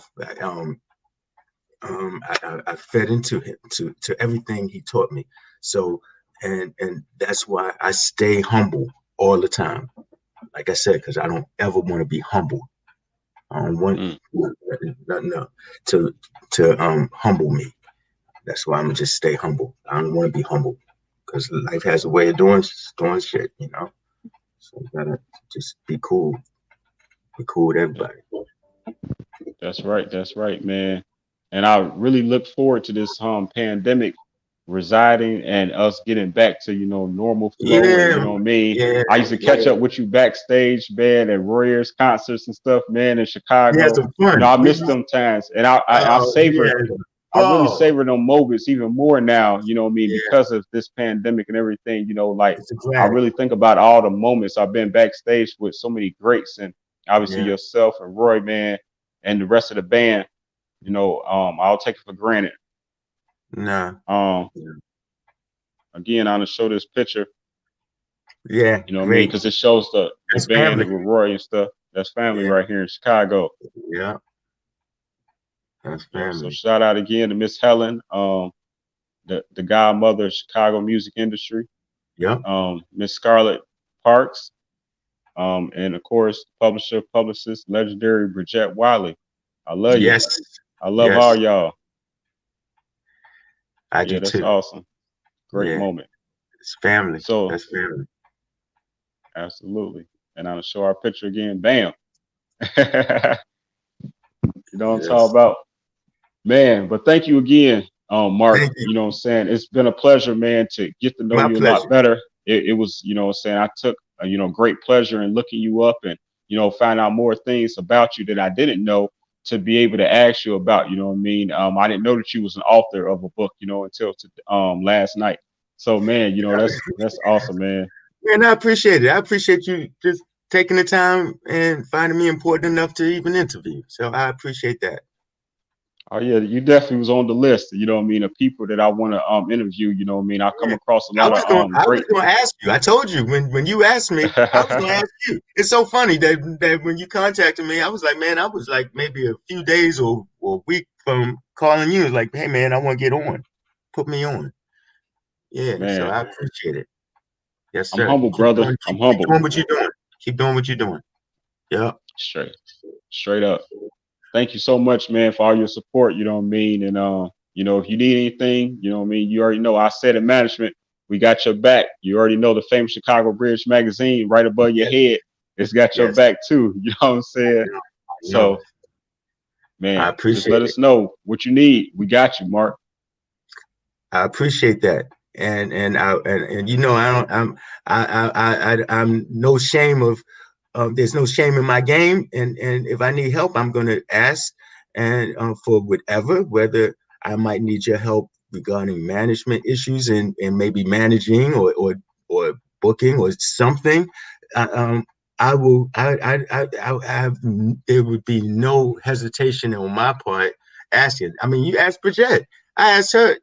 Speaker 2: I fed into him to everything he taught me. So and that's why I stay humble all the time. Like I said, because I don't ever want to be humble. I don't want
Speaker 1: Mm.
Speaker 2: nothing to humble me. That's why I'm gonna just stay humble. I don't want to be humble because life has a way of doing shit, you know. So you gotta just be cool with everybody.
Speaker 1: That's right. That's right, man. And I really look forward to this pandemic residing and us getting back to, normal flow. And you
Speaker 2: Yeah,
Speaker 1: know what I mean?
Speaker 2: yeah,
Speaker 1: I used to catch
Speaker 2: yeah.
Speaker 1: up with you backstage, man, at Royers concerts and stuff, man, in
Speaker 2: We had
Speaker 1: Chicago.
Speaker 2: some fun.
Speaker 1: I
Speaker 2: We
Speaker 1: miss
Speaker 2: used,
Speaker 1: them times. And I
Speaker 2: we
Speaker 1: savor,
Speaker 2: had a
Speaker 1: I really
Speaker 2: ball.
Speaker 1: savor them moments even more now, you know what I mean,
Speaker 2: Yeah,
Speaker 1: because of this pandemic and everything, like
Speaker 2: it's a
Speaker 1: I
Speaker 2: drag.
Speaker 1: really think about all the moments I've been backstage with so many greats and obviously
Speaker 2: Yeah,
Speaker 1: yourself and Roy, man, and the rest of the band. I'll take it for granted.
Speaker 2: nah.
Speaker 1: Um, Again, I'm gonna show this picture,
Speaker 2: Yeah,
Speaker 1: you know what I mean,
Speaker 2: great.
Speaker 1: because it shows the
Speaker 2: That's
Speaker 1: band
Speaker 2: family.
Speaker 1: with Roy and stuff. That's family
Speaker 2: Yeah,
Speaker 1: right here in Chicago.
Speaker 2: yeah, that's
Speaker 1: Yeah. So
Speaker 2: family.
Speaker 1: shout out again to Miss Helen, the godmother of Chicago music industry,
Speaker 2: Yep.
Speaker 1: Miss Scarlett Parks, and of course, publicist, legendary Brigette Wiley. I love you.
Speaker 2: Yes,
Speaker 1: I love all
Speaker 2: yes,
Speaker 1: y'all.
Speaker 2: I do
Speaker 1: Yeah, that's
Speaker 2: too.
Speaker 1: awesome. Great
Speaker 2: Yeah,
Speaker 1: moment.
Speaker 2: it's family.
Speaker 1: So
Speaker 2: That's family.
Speaker 1: absolutely. And I'm gonna show our picture again. Bam. You know what I'm talking
Speaker 2: Yes.
Speaker 1: about? Man, but thank you again, Mark.
Speaker 2: Thank you.
Speaker 1: You know what I'm saying? It's been a pleasure, man, to get to know
Speaker 2: My
Speaker 1: you a lot
Speaker 2: pleasure.
Speaker 1: better. It was, you know what I'm saying, I took, great pleasure in looking you up and find out more things about you that I didn't know to be able to ask you about. You know what I mean? I didn't know that you was an author of a book, until last night. So man, that's awesome, man.
Speaker 2: Man, I appreciate it. I appreciate you just taking the time and finding me important enough to even interview. So I appreciate that.
Speaker 1: Oh yeah, you definitely was on the list. You know what I mean? Of people that I want to interview. You know what I mean? I come
Speaker 2: Yeah.
Speaker 1: across a
Speaker 2: I
Speaker 1: lot
Speaker 2: was
Speaker 1: of
Speaker 2: going. I was
Speaker 1: great.
Speaker 2: going to ask you. I told you when you asked me, I was going to ask you. It's so funny that when you contacted me, I was like, man, I was like maybe a few days or a week from calling you. Like, hey, man, I want to get on. Put me on. Yeah. So
Speaker 1: Man,
Speaker 2: I appreciate it. Yes,
Speaker 1: I'm
Speaker 2: sir.
Speaker 1: humble,
Speaker 2: Keep
Speaker 1: brother.
Speaker 2: doing.
Speaker 1: I'm
Speaker 2: Keep
Speaker 1: humble.
Speaker 2: doing what you're doing. Keep doing what you're doing. Yeah.
Speaker 1: Straight, straight up. Thank you so much, man, for all your support. You know what I mean? And if you need anything, you know what I mean. You already know I said in management, we got your back. You already know the famous Chicago Bridge magazine right above your
Speaker 2: Yes.
Speaker 1: head. It's got your
Speaker 2: Yes.
Speaker 1: back too. You know what I'm
Speaker 2: I
Speaker 1: saying?
Speaker 2: know. I know.
Speaker 1: So,
Speaker 2: I
Speaker 1: man, just let
Speaker 2: appreciate it.
Speaker 1: us know what you need. We got you, Mark.
Speaker 2: I appreciate that. And I don't I'm no shame of there's no shame in my game, and if I need help I'm going to ask and for whatever, whether I might need your help regarding management issues and maybe managing or booking or something. uh, um I will I have there would be no hesitation on my part asking. I mean, you asked Brigette. I asked her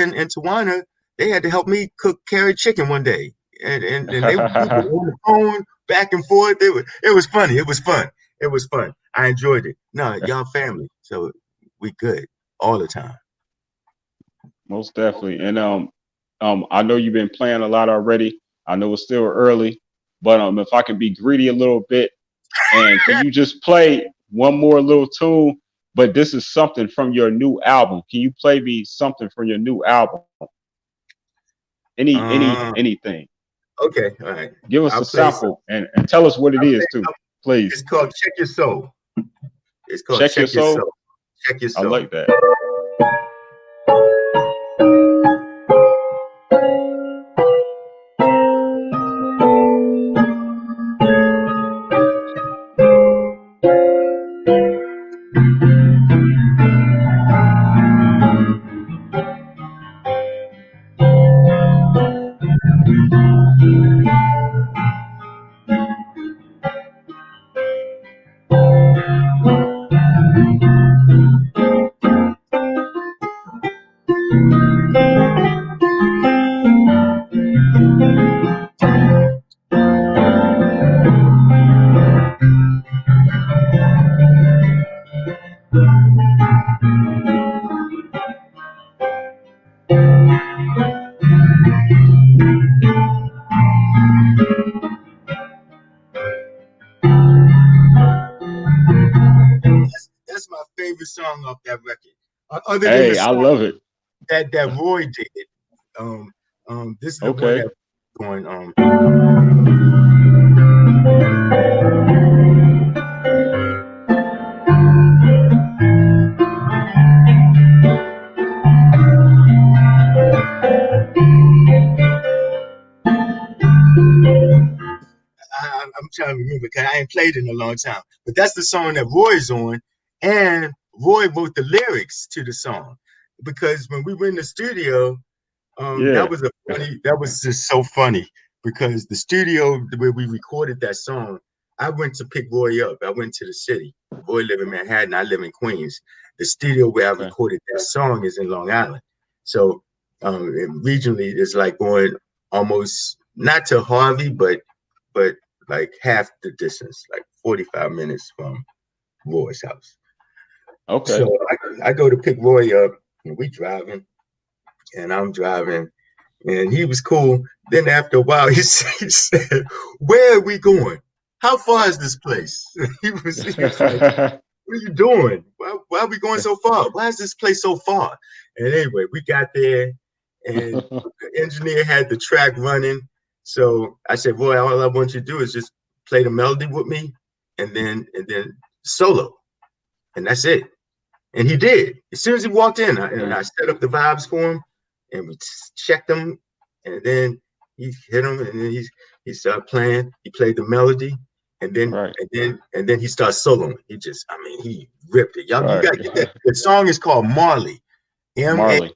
Speaker 2: and Tawana, they had to help me cook carry chicken one day. And they would be on the phone back and forth. It was funny. It was fun. It was fun. I enjoyed it. No, y'all family. So we good all the time.
Speaker 1: Most definitely. And I know you've been playing a lot already. I know it's still early, but if I can be greedy a little bit, and can you just play one more little tune? But this is something from your new album. Can you play me something from your new album?
Speaker 2: Uh,
Speaker 1: Anything.
Speaker 2: okay, all right.
Speaker 1: Give us
Speaker 2: I'll
Speaker 1: a
Speaker 2: play some.
Speaker 1: sample and tell us what it
Speaker 2: I'll
Speaker 1: is
Speaker 2: play,
Speaker 1: too, please.
Speaker 2: it's called Check Your Soul. It's called
Speaker 1: Check your
Speaker 2: Check Your
Speaker 1: soul.
Speaker 2: Soul. Check Your
Speaker 1: I
Speaker 2: Soul.
Speaker 1: like that.
Speaker 2: That's my favorite song off that record. Other than the
Speaker 1: Hey, I
Speaker 2: song
Speaker 1: love it.
Speaker 2: that Roy did. Um, this is the one
Speaker 1: Okay.
Speaker 2: that going. I'm trying to remember because I ain't played it in a long time. But that's the song that Roy's on, and Roy wrote the lyrics to the song. Because when we were in the studio,
Speaker 1: Yeah.
Speaker 2: that was just so funny because the studio where we recorded that song, I went to pick Roy up. I went to the city. Roy live in Manhattan. I live in Queens. The studio where I
Speaker 1: Okay.
Speaker 2: recorded that song is in Long Island. So regionally, it's like going almost not to Harvey, but like half the distance, like 45 minutes from Roy's house. So
Speaker 1: Okay.
Speaker 2: I go to pick Roy up, and we driving, and I'm driving, and he was cool. Then after a while, he said, "Where are we going? How far is this place?" He was like, "What are you doing? Why are we going so far? Why is this place so far?" And anyway, we got there, and the engineer had the track running. So I said, "Boy, all I want you to do is just play the melody with me, and then solo, and that's it." And he did. As soon as he walked in, and
Speaker 1: Okay.
Speaker 2: I set up the vibes for him, and we checked them, and then he hit him, and then he started playing. He played the melody, and then
Speaker 1: Right.
Speaker 2: he starts soloing. He just, I mean, he ripped it. Y'all, you
Speaker 1: Right.
Speaker 2: got to get that. The song is called Marley, M A
Speaker 1: Marley.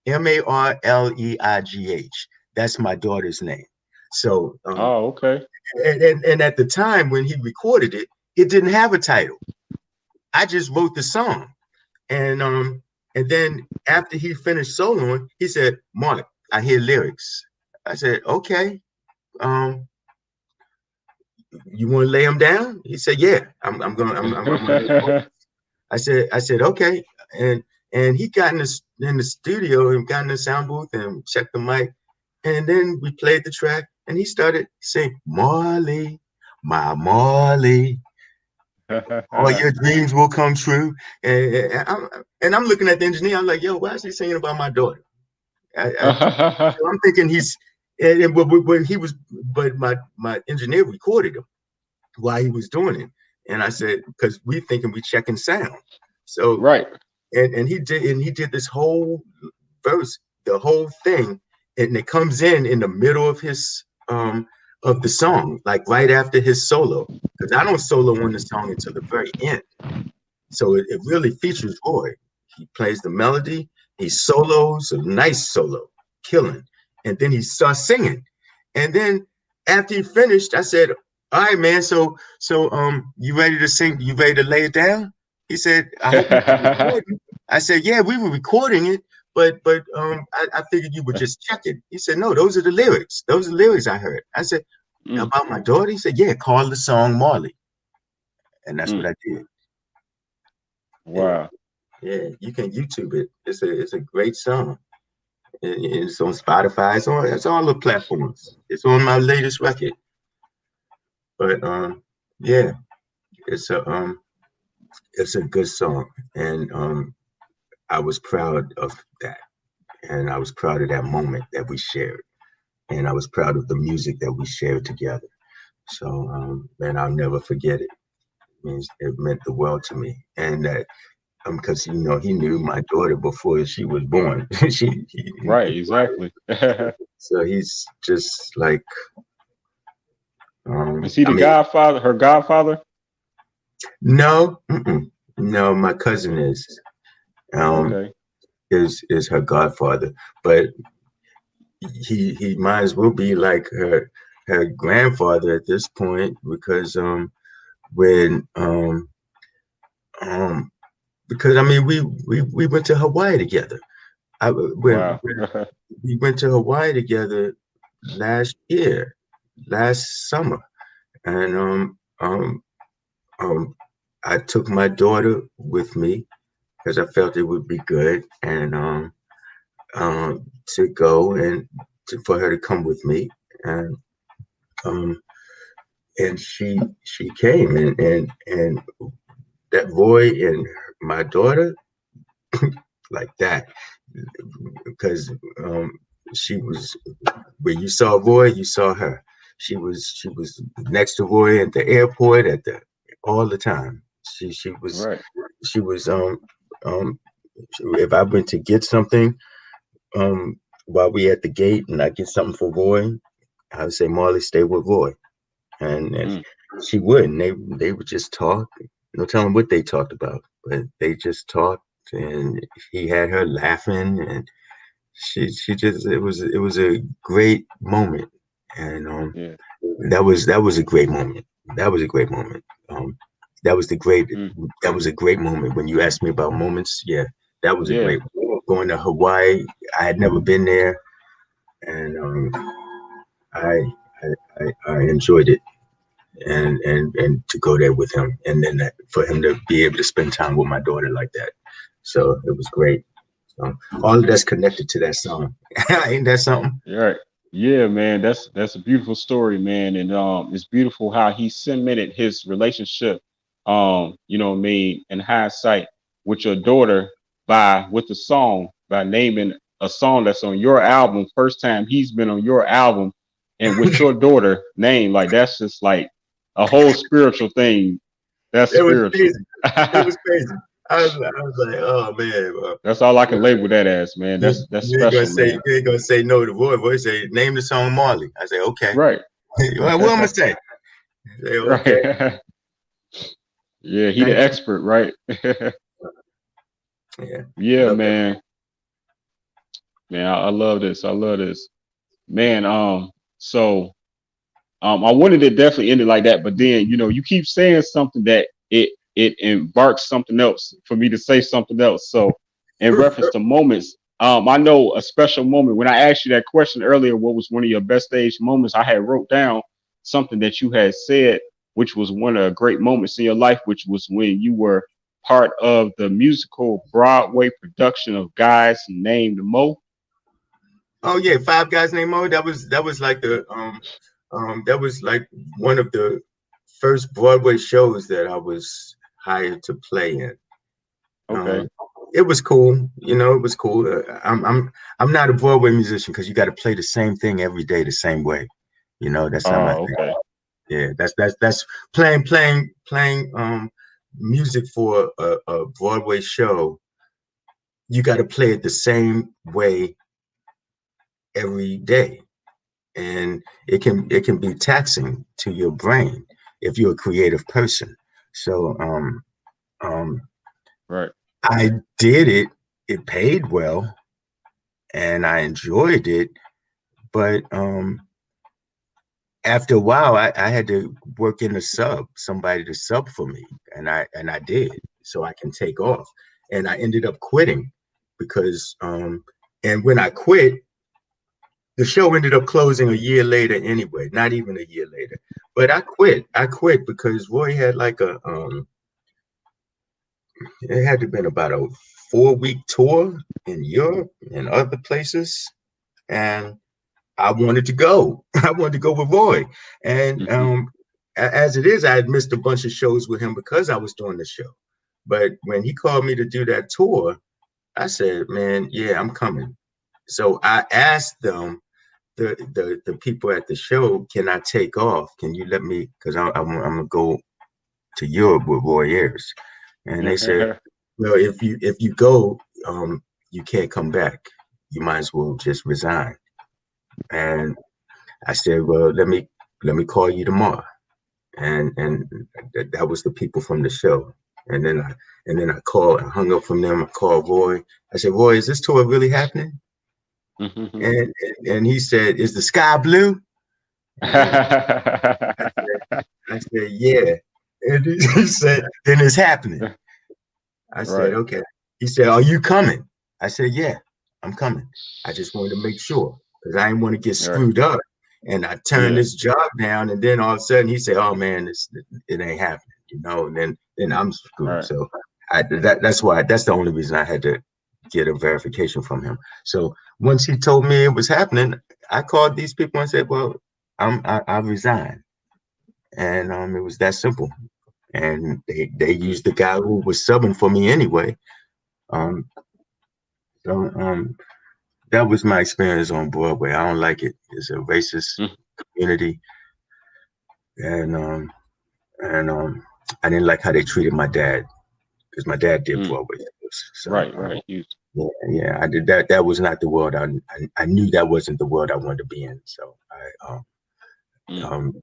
Speaker 2: Marleigh. That's my daughter's name. So,
Speaker 1: Oh, okay.
Speaker 2: and at the time when he recorded it, it didn't have a title. I just wrote the song, and then after he finished soloing, he said, "Marley, I hear lyrics." I said, "Okay, um, you want to lay them down?" He said, "Yeah, I'm gonna." I said, "Okay," and he got in the studio and got in the sound booth and checked the mic, and then we played the track, and he started saying, "Marley, my Marley, all your dreams will come true." And I'm looking at the engineer. I'm like, "Yo, why is he singing about my daughter?" So I'm thinking he's, but he was, but my engineer recorded him while he was doing it, and I said, because we thinking we checking sound, so
Speaker 1: Right.
Speaker 2: and he did this whole verse, the whole thing, and it comes in the middle of the song, like right after his solo, because I don't solo on the song until the very end. So it really features Roy. He plays the melody, he solos, a nice solo, killing. And then he starts singing. And then after he finished, I said, "All right, man, so you ready to sing? You ready to lay it down?" He said, "I hope you were recording." I said, "Yeah, we were recording it, but I figured you would just check it." He said, "No, those are the lyrics. Those are the lyrics I heard." I said,
Speaker 1: Mm,
Speaker 2: "About my daughter?" He said, "Yeah, call the song Marley." And that's what
Speaker 1: mm.
Speaker 2: I did. And
Speaker 1: Wow.
Speaker 2: yeah, you can YouTube it. It's a great song. It's on Spotify. It's on all the platforms. It's on my latest record. But yeah, it's a um it's a good song, and I was proud of that, and I was proud of that moment that we shared, and I was proud of the music that we shared together. So man, I'll never forget it. It meant the world to me, and that because he knew my daughter before she was born.
Speaker 1: Right. Exactly.
Speaker 2: So he's just like,
Speaker 1: Is he
Speaker 2: I
Speaker 1: the
Speaker 2: mean,
Speaker 1: godfather? Her godfather?
Speaker 2: no, no, my cousin um
Speaker 1: Okay.
Speaker 2: is her godfather, but he might as well be like her grandfather at this point because when um because I mean we went to Hawaii together. When
Speaker 1: Wow.
Speaker 2: we went to Hawaii together last year, last summer, and um I took my daughter with me because I felt it would be good and to go and for her to come with me and um she came and that boy and my daughter like that because she was when you saw Roy, you saw her. She was next to Roy at the airport at the all the time. She was
Speaker 1: Right.
Speaker 2: she was um if I went to get something while we at the gate and I get something for Roy, I would say Marley stay with Roy, and
Speaker 1: Mm.
Speaker 2: she would, and they would just talk. No telling what they talked about, but they just talked, and he had her laughing, and she just it was a great moment, and
Speaker 1: Yeah.
Speaker 2: that was a great moment. That was a great moment. That was the great
Speaker 1: Mm.
Speaker 2: that was a great moment. When you asked me about moments, yeah, that was a
Speaker 1: Yeah.
Speaker 2: great going to Hawaii. I had never been there, and I, I enjoyed it, and to go there with him, and then for him to be able to spend time with my daughter like that. So it was great. So all of that's connected to that song. Ain't that something?
Speaker 1: You're right. Yeah, man. That's a beautiful story, man. And it's beautiful how he cemented his relationship, you know what I mean, in hindsight with your daughter by with the song, by naming a song that's on your album, first time he's been on your album, and with your daughter name, like that's just like a whole spiritual thing. That's
Speaker 2: It was
Speaker 1: spiritual.
Speaker 2: crazy. It was crazy. I was like, oh man,
Speaker 1: That's all I can label that as, man. That's
Speaker 2: you ain't gonna
Speaker 1: special,
Speaker 2: say
Speaker 1: man.
Speaker 2: you ain't gonna say no to Roy. Roy say name the song Marley. I say okay.
Speaker 1: Right.
Speaker 2: Well, what am I gonna say? I say, okay,
Speaker 1: Right. Yeah, he the
Speaker 2: thank
Speaker 1: expert, right?
Speaker 2: you. Yeah,
Speaker 1: Yeah,
Speaker 2: love that.
Speaker 1: man. Man, I love this. I love this. Man, so I wanted to definitely end it like that, but then you keep saying something that it embarks something else for me to say something else. So in reference to moments, I know a special moment. When I asked you that question earlier, what was one of your best stage moments? I had wrote down something that you had said, which was one of the great moments in your life, which was when you were part of the musical Broadway production of Guys Named Mo.
Speaker 2: Oh yeah, Five Guys Named Mo. That was like that was like one of the first Broadway shows that I was hired to play in.
Speaker 1: Okay.
Speaker 2: Um, it was cool, it was cool. I'm not a Broadway musician because you got to play the same thing every day the same way. That's not my
Speaker 1: Oh,
Speaker 2: thing.
Speaker 1: okay.
Speaker 2: Yeah, that's playing music for a Broadway show. You got to play it the same way every day, and it can be taxing to your brain if you're a creative person. So um,
Speaker 1: Right.
Speaker 2: I did it. It paid well, and I enjoyed it. But after a while, I had to work in a sub, somebody to sub for me, and I did, so I can take off. And I ended up quitting because and when I quit, the show ended up closing a year later anyway, not even a year later. But I quit. I quit because Roy had like it had to have been about a 4-week tour in Europe and other places. And I wanted to go. I wanted to go with Roy. And
Speaker 1: Hmm.
Speaker 2: as it is, I had missed a bunch of shows with him because I was doing the show. But when he called me to do that tour, I said, man, yeah, I'm coming. So I asked them, the people at the show, can I take off? Can you let me? Because I'm going to go to Europe with Roy Ayers. And they said, well, if you go, you can't come back. You might as well just resign. And I said, well, let me call you tomorrow. And that was the people from the show. And then I called, I hung up from them. I called Roy. I said, Roy, is this tour really happening?
Speaker 1: Hmm.
Speaker 2: And he said, is the sky blue? And I said, yeah. And he said, then it's happening. I said,
Speaker 1: Right.
Speaker 2: okay. He said, are you coming? I said, yeah, I'm coming. I just wanted to make sure because I didn't want to get
Speaker 1: Right.
Speaker 2: screwed up. And I turned
Speaker 1: Yeah.
Speaker 2: this job down, and then all of a sudden he said, "Oh man, it ain't happening," And then I'm screwed.
Speaker 1: Right.
Speaker 2: So that's the only reason I had to get a verification from him. So once he told me it was happening, I called these people and said, "Well, I resign," and it was that simple. And they
Speaker 1: Mm.
Speaker 2: used the guy who was subbing for me anyway. Um, so that was my experience on Broadway. I don't like it. It's a racist
Speaker 1: Mm.
Speaker 2: community, and I didn't like how they treated my dad because my dad did
Speaker 1: Mm.
Speaker 2: Broadway shows. So
Speaker 1: Right. Right. You.
Speaker 2: yeah, yeah, I did that. That was not the world. I knew that wasn't the world I wanted to be in. So
Speaker 1: Mm.
Speaker 2: um,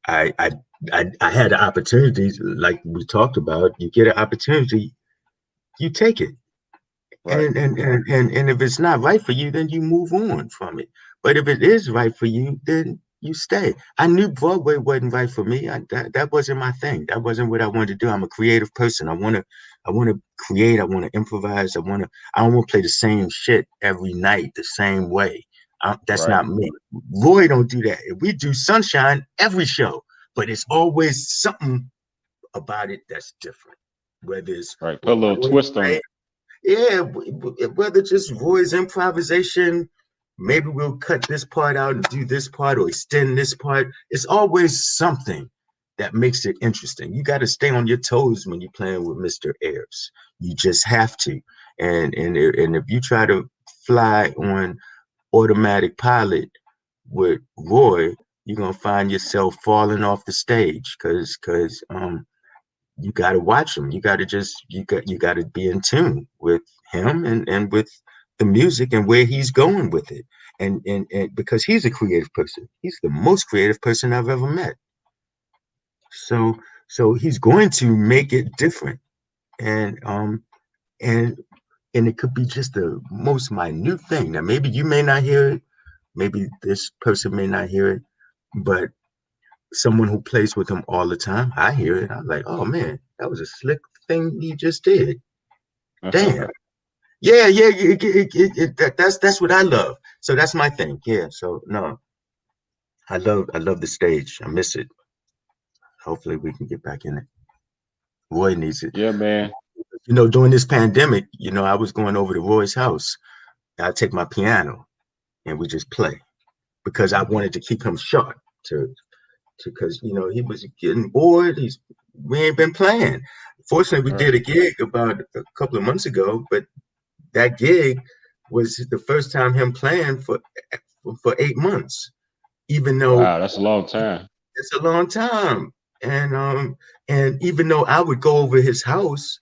Speaker 2: I, I, I had opportunities like we talked about. You get an opportunity, you take it.
Speaker 1: Right.
Speaker 2: And if it's not right for you, then you move on from it. But if it is right for you, then you stay. I knew Broadway wasn't right for me. That wasn't my thing. That wasn't what I wanted to do. I'm a creative person. I want to create. I want to improvise. I don't want to play the same shit every night the same way. That's
Speaker 1: Right.
Speaker 2: not me. Roy don't do that. If we do Sunshine every show, but it's always something about it that's different. Whether it's
Speaker 1: Right. Put
Speaker 2: what
Speaker 1: a little
Speaker 2: Roy
Speaker 1: twist on
Speaker 2: plays,
Speaker 1: it.
Speaker 2: yeah, whether just Roy's improvisation, maybe we'll cut this part out and do this part or extend this part. It's always something that makes it interesting. You got to stay on your toes when you're playing with Mr. Ayers. You just have to. And if you try to fly on automatic pilot with Roy, you're gonna find yourself falling off the stage because you got to watch him. You got to be in tune with him and with the music and where he's going with it. And because he's a creative person, he's the most creative person I've ever met. So so he's going to make it different, and and and it could be just the most minute thing. Now maybe you may not hear it, maybe this person may not hear it, but someone who plays with him all the time, I hear it. I'm like, oh man, that was a slick thing he just did. Damn. Yeah, yeah, that's what I love. So that's my thing. Yeah. So no, I love the stage. I miss it. Hopefully we can get back in it. Roy needs it.
Speaker 1: Yeah, man.
Speaker 2: During this pandemic, I was going over to Roy's house. I take my piano and we just play because I wanted to keep him sharp to because he was getting bored. We ain't been playing. Fortunately, we
Speaker 1: Right.
Speaker 2: did a gig about a couple of months ago, but that gig was the first time him playing for 8 months, even though
Speaker 1: Wow, that's a long time.
Speaker 2: it's a long time. And even though I would go over his house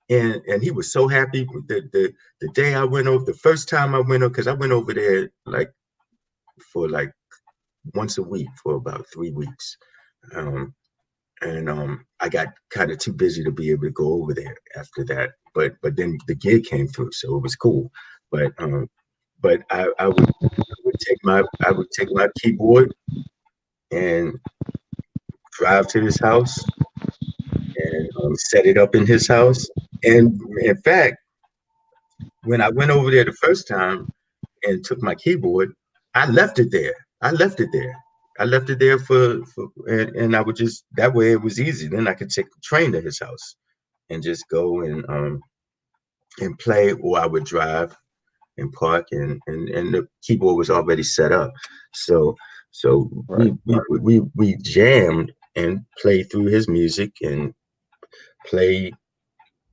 Speaker 2: and he was so happy the day I went over, the first time I went over, because I went over there for once a week for about 3 weeks. Um, and I got kind of too busy to be able to go over there after that. But then the gig came through, so it was cool. But I would take my keyboard and drive to his house and set it up in his house. And in fact, when I went over there the first time and took my keyboard, I left it there. I left it there. I left it there and I would just that way it was easy. Then I could take the train to his house and just go and play, or I would drive and park, and the keyboard was already set up. So
Speaker 1: Right.
Speaker 2: we jammed and played through his music and played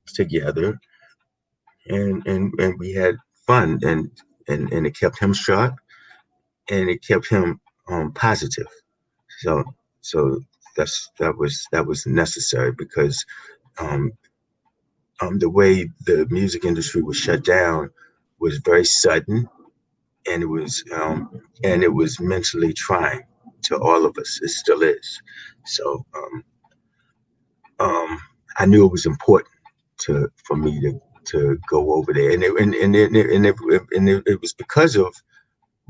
Speaker 2: together, and we had fun, and it kept him sharp, and it kept him positive. So so that was necessary because um, the way the music industry was shut down was very sudden, and it was mentally trying to all of us. It still is. So I knew it was important for me to go over there, and it was because of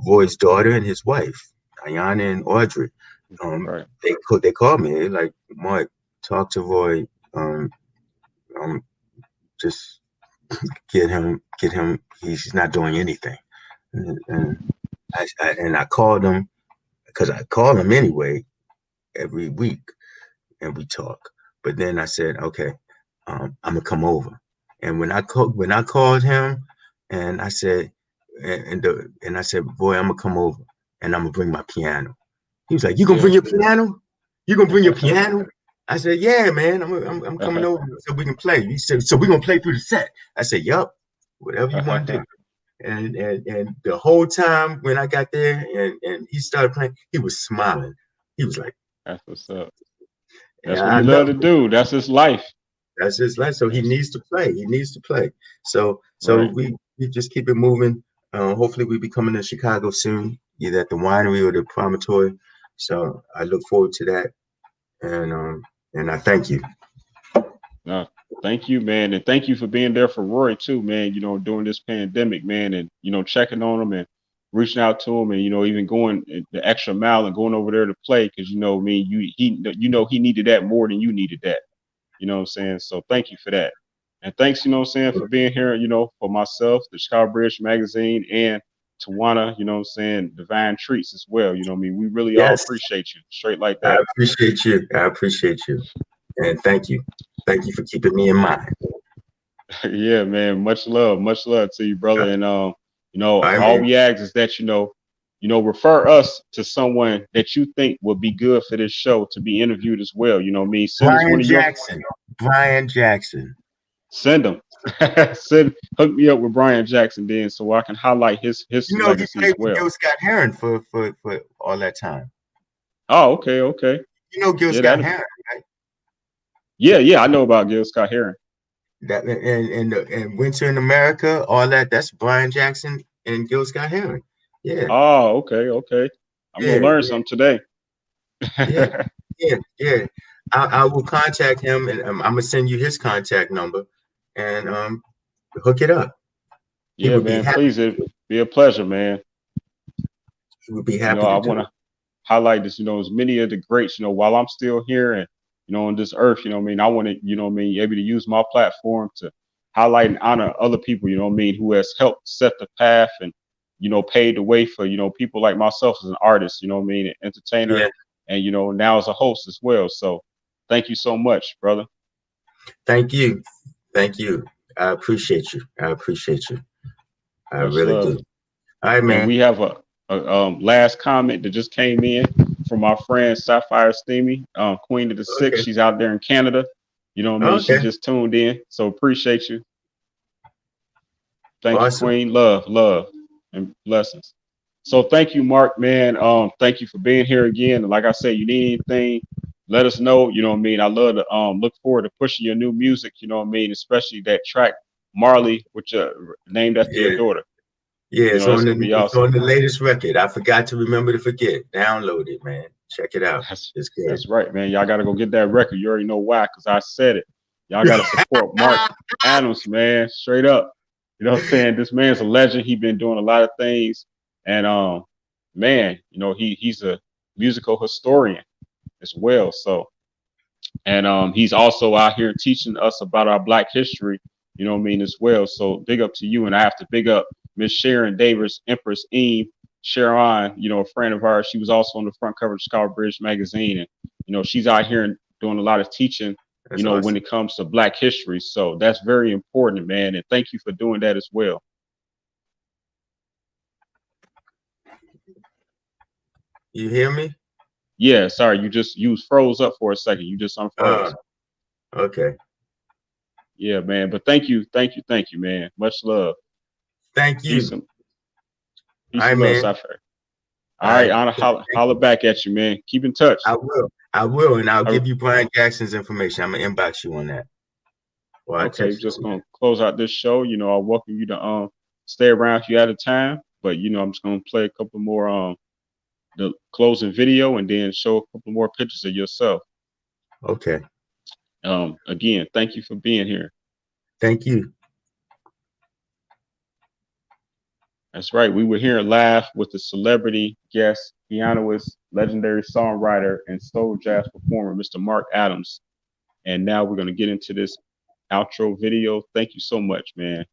Speaker 2: Roy's daughter and his wife, Ayana and Audrey.
Speaker 1: Right.
Speaker 2: They called me. They're like, Mark, talk to Roy. Um, um, just get him. He's not doing anything. And I called him because I call him anyway every week, and we talk. But then I said, okay, I'm gonna come over. And when I called him, and I said, and I said, boy, I'm gonna come over, and I'm gonna bring my piano. He was like, you gonna
Speaker 1: Yeah.
Speaker 2: bring your piano? You gonna bring your piano? I said, yeah, man, I'm coming over so we can play. He said, so we gonna play through the set. I said, yup, whatever you want to do. And the whole time when I got there and he started playing, he was smiling. He was like,
Speaker 1: That's what's up. That's
Speaker 2: yeah,
Speaker 1: what
Speaker 2: I
Speaker 1: he love
Speaker 2: love
Speaker 1: to
Speaker 2: it.
Speaker 1: do. That's his life.
Speaker 2: That's his life. So he
Speaker 1: That's
Speaker 2: needs to play. He needs to play. So
Speaker 1: right.
Speaker 2: we just keep it moving. Hopefully we be coming to Chicago soon, either at the winery or the promontory. So I look forward to that. And I thank you.
Speaker 1: No, thank you, man, and thank you for being there for Roy too, man. During this pandemic, man, and checking on him and reaching out to him, and even going the extra mile and going over there to play because he needed that more than you needed that. You know what I'm saying? So thank you for that, and thanks, for being here. For myself, the Chicago Bridge Magazine, and Tawana. You know what I'm saying? Divine Treats as well. We really all
Speaker 2: Yes,
Speaker 1: appreciate you, straight like
Speaker 2: I
Speaker 1: that.
Speaker 2: appreciate you. I appreciate you. And thank you. Thank you for keeping me in mind.
Speaker 1: Yeah, man. Much love to you, brother. And
Speaker 2: I
Speaker 1: all
Speaker 2: mean,
Speaker 1: we ask is that refer us to someone that you think would be good for this show to be interviewed as well. Send us one
Speaker 2: Brian
Speaker 1: of your
Speaker 2: Jackson. Brian Jackson.
Speaker 1: send them. Hook me up with Brian Jackson then, so I can highlight his
Speaker 2: He
Speaker 1: legacy as
Speaker 2: played with
Speaker 1: well.
Speaker 2: Gil Scott Heron for all that time.
Speaker 1: Oh, okay, okay.
Speaker 2: Gil
Speaker 1: Yeah,
Speaker 2: Scott
Speaker 1: that.
Speaker 2: Heron, right?
Speaker 1: Yeah. I know about Gil Scott Heron.
Speaker 2: That and Winter in America, all that. That's Brian Jackson and Gil Scott Heron. Yeah,
Speaker 1: Oh, okay, okay. I'm gonna
Speaker 2: yeah,
Speaker 1: learn
Speaker 2: yeah,
Speaker 1: something today.
Speaker 2: yeah, yeah, yeah. I will contact him, and I'm gonna send you his contact number, and hook it up. He
Speaker 1: Yeah,
Speaker 2: would be
Speaker 1: man.
Speaker 2: happy.
Speaker 1: Please, it'd be a pleasure, man.
Speaker 2: He would be
Speaker 1: You know,
Speaker 2: happy
Speaker 1: I
Speaker 2: to
Speaker 1: want
Speaker 2: do
Speaker 1: to highlight this, as many of the greats, while I'm still here and, on this earth, what I mean, I want to, what I mean, able to use my platform to highlight and honor other people, what I mean, who has helped set the path and, paved the way for, people like myself as an artist, what I mean, an
Speaker 2: it.
Speaker 1: entertainer,
Speaker 2: Yeah.
Speaker 1: and, now as a host as well. So thank you so much, brother.
Speaker 2: Thank you. Thank you. I appreciate you. I appreciate you. I
Speaker 1: Much
Speaker 2: really
Speaker 1: love.
Speaker 2: do. All right,
Speaker 1: And
Speaker 2: man.
Speaker 1: we have a last comment that just came in from our friend Sapphire Steamy, Queen of the Six.
Speaker 2: Okay.
Speaker 1: She's out there in Canada. You know what I mean? She
Speaker 2: Okay.
Speaker 1: just tuned in. So appreciate you. Thank you,
Speaker 2: Awesome.
Speaker 1: Queen. Love, and blessings. So thank you, Mark, man. Thank you for being here again. And like I said, you need anything, let us know. You know what I mean? I love to look forward to pushing your new music, you know what I mean, especially that track Marley, which named after your
Speaker 2: Yeah.
Speaker 1: daughter.
Speaker 2: Yeah.
Speaker 1: That's gonna be
Speaker 2: It's
Speaker 1: awesome.
Speaker 2: on the latest record. I forgot to remember to forget. Download it, man. Check it out.
Speaker 1: That's
Speaker 2: It's good.
Speaker 1: that's right, man. Y'all gotta go get that record. You already know why, because I said it. Y'all gotta support Mark Adams, man. Straight up. You know what I'm saying? This man's a legend. He been doing a lot of things. And man, he's a musical historian as well. So, and he's also out here teaching us about our black history, you know what I mean, as well. So big up to you. And I have to big up Miss Sharon Davis, Empress Eve, Sharon, a friend of ours. She was also on the front cover of Chicago Bridge magazine. And, she's out here and doing a lot of teaching,
Speaker 2: That's
Speaker 1: when
Speaker 2: awesome.
Speaker 1: it comes to black history. So that's very important, man. And thank you for doing that as well.
Speaker 2: You hear me?
Speaker 1: Yeah, sorry, you was froze up for a second. You just
Speaker 2: Uh,
Speaker 1: unfroze.
Speaker 2: okay.
Speaker 1: Yeah, man. But thank you, man. Much love.
Speaker 2: Thank
Speaker 1: Peace
Speaker 2: you.
Speaker 1: and
Speaker 2: All
Speaker 1: peace
Speaker 2: right,
Speaker 1: and love,
Speaker 2: man.
Speaker 1: Sapphire.
Speaker 2: All
Speaker 1: All right,
Speaker 2: right.
Speaker 1: Anna,
Speaker 2: Thank
Speaker 1: holler
Speaker 2: you.
Speaker 1: back at you, man. Keep in touch.
Speaker 2: I will. I will, and I'll
Speaker 1: Uh,
Speaker 2: give you Brian Jackson's information. I'm gonna inbox you on that, or I
Speaker 1: okay,
Speaker 2: text it
Speaker 1: just
Speaker 2: to you.
Speaker 1: gonna close out this show. I welcome you to stay around if you had a time. But I'm just gonna play a couple more the closing video and then show a couple more pictures of yourself.
Speaker 2: Okay.
Speaker 1: Again, thank you for being here.
Speaker 2: Thank you.
Speaker 1: That's right. We were here live with the celebrity guest, pianist, legendary songwriter, and soul jazz performer, Mr. Mark Adams. And now we're going to get into this outro video. Thank you so much, man.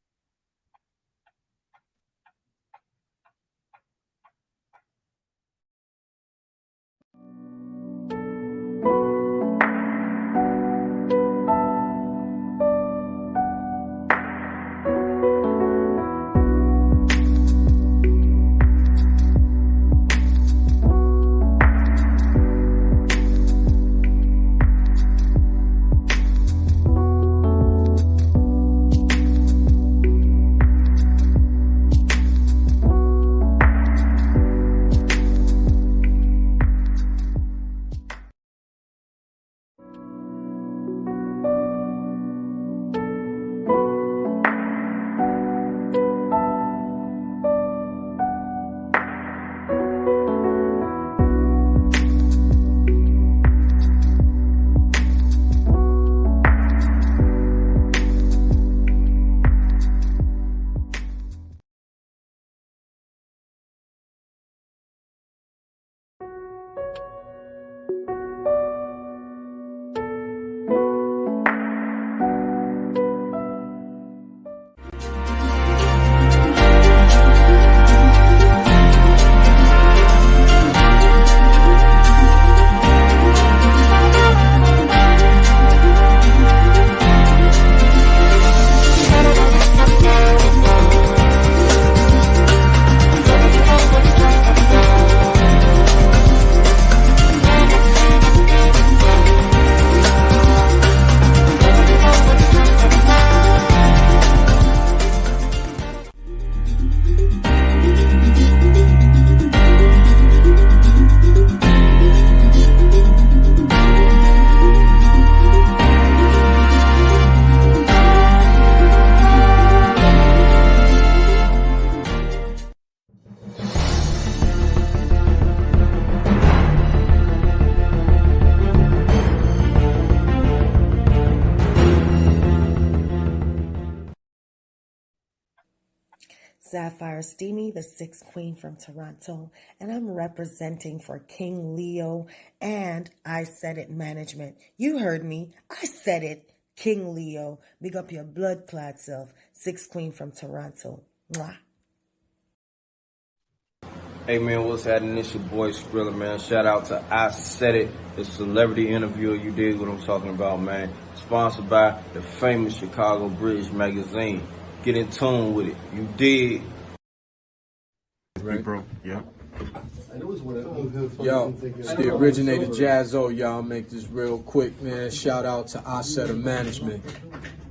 Speaker 3: Sapphire Steamy, the sixth queen from Toronto, and I'm representing for King Leo and I Said It Management. You heard me. I said it. King Leo, big up your blood-clad self, sixth queen from Toronto. Mwah.
Speaker 4: Hey man, what's happening? It's your boy Skrilla, man. Shout out to I Said It, the celebrity interviewer. You dig what I'm talking about, man. Sponsored by the famous Chicago British magazine. Get in tune with it. You dig?
Speaker 1: Right, bro. Yeah.
Speaker 5: Yo, it's the originator Jazzo, y'all. Make this real quick, man. Shout out to I Said It Management.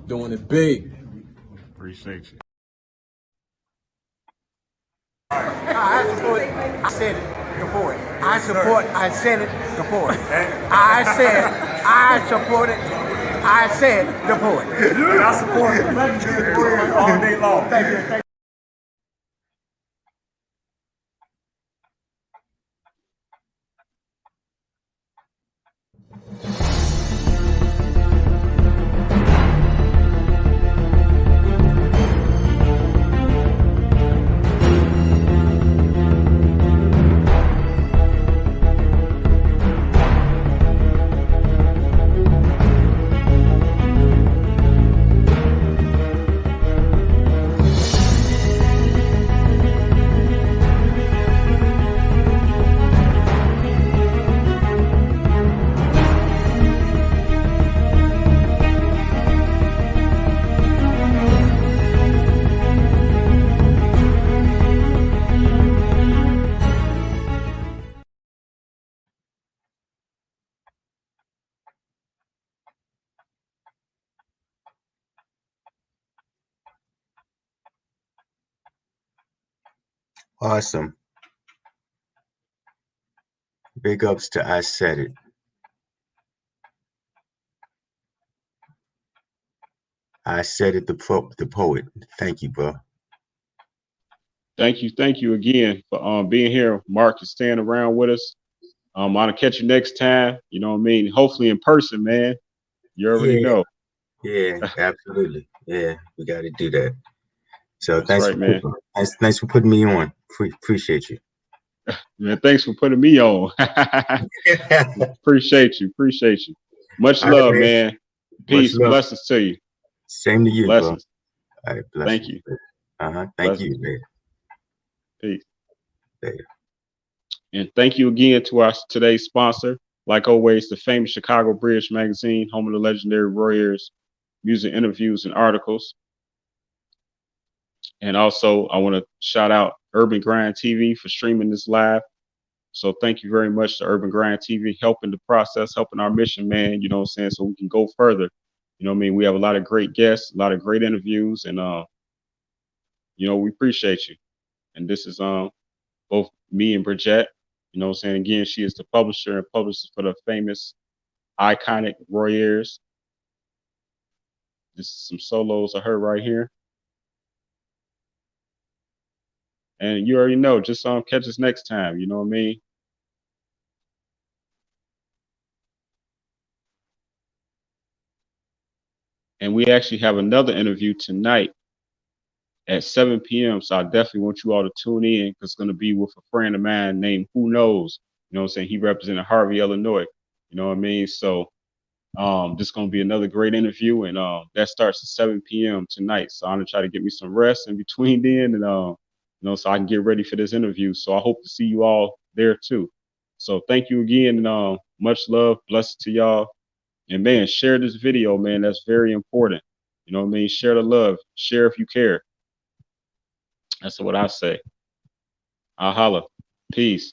Speaker 5: Doing it big.
Speaker 1: Appreciate you.
Speaker 6: I support I Said It, the poet. I support I Said It, the poet. I support it. I said the poet.
Speaker 7: I support the legendary warriors all day long.
Speaker 6: Thank you. Thank you.
Speaker 2: Awesome. Big ups to I Said It. I Said It, the poet. Thank you, bro.
Speaker 1: Thank you again for being here, Mark, and staying around with us. I'll catch you next time. You know what I mean? Hopefully in person, man. You already know.
Speaker 2: Yeah, absolutely. Yeah, we got to do that. So
Speaker 1: That's right, man.
Speaker 2: Thanks for putting me on. Appreciate you.
Speaker 1: Man, thanks for putting me on. Appreciate you. Much love, man. Peace, blessings to you.
Speaker 2: Same to you,
Speaker 1: blessings.
Speaker 2: Bro. All right, blessings.
Speaker 1: Thank you.
Speaker 2: Thank
Speaker 1: blessings.
Speaker 2: you, man.
Speaker 1: Peace.
Speaker 2: Later.
Speaker 1: And thank you again to our today's sponsor, like always, the famous Chicago British magazine, home of the legendary Warriors, music interviews and articles. And also, I want to shout out Urban Grind TV for streaming this live. So thank you very much to Urban Grind TV, helping the process, helping our mission, man. You know what I'm saying? So we can go further. You know what I mean? We have a lot of great guests, a lot of great interviews, and you know, we appreciate you. And this is both me and Brigette. You know what I'm saying? Again, she is the publisher and publisher for the famous, iconic Warriors. This is some solos of her right here. And you already know, just catch us next time. You know what I mean? And we actually have another interview tonight at 7 p.m. So I definitely want you all to tune in, because it's going to be with a friend of mine named Who Knows. You know what I'm saying? He represented Harvey, Illinois. You know what I mean? So this is going to be another great interview, and that starts at 7 p.m. tonight. So I'm going to try to get me some rest in between then, and you know, so I can get ready for this interview. So I hope to see you all there too. So thank you again, and much love, blessings to y'all. And man, share this video, man. That's very important. You know what I mean? Share the love. Share if you care. That's what I say. I'll holla. Peace.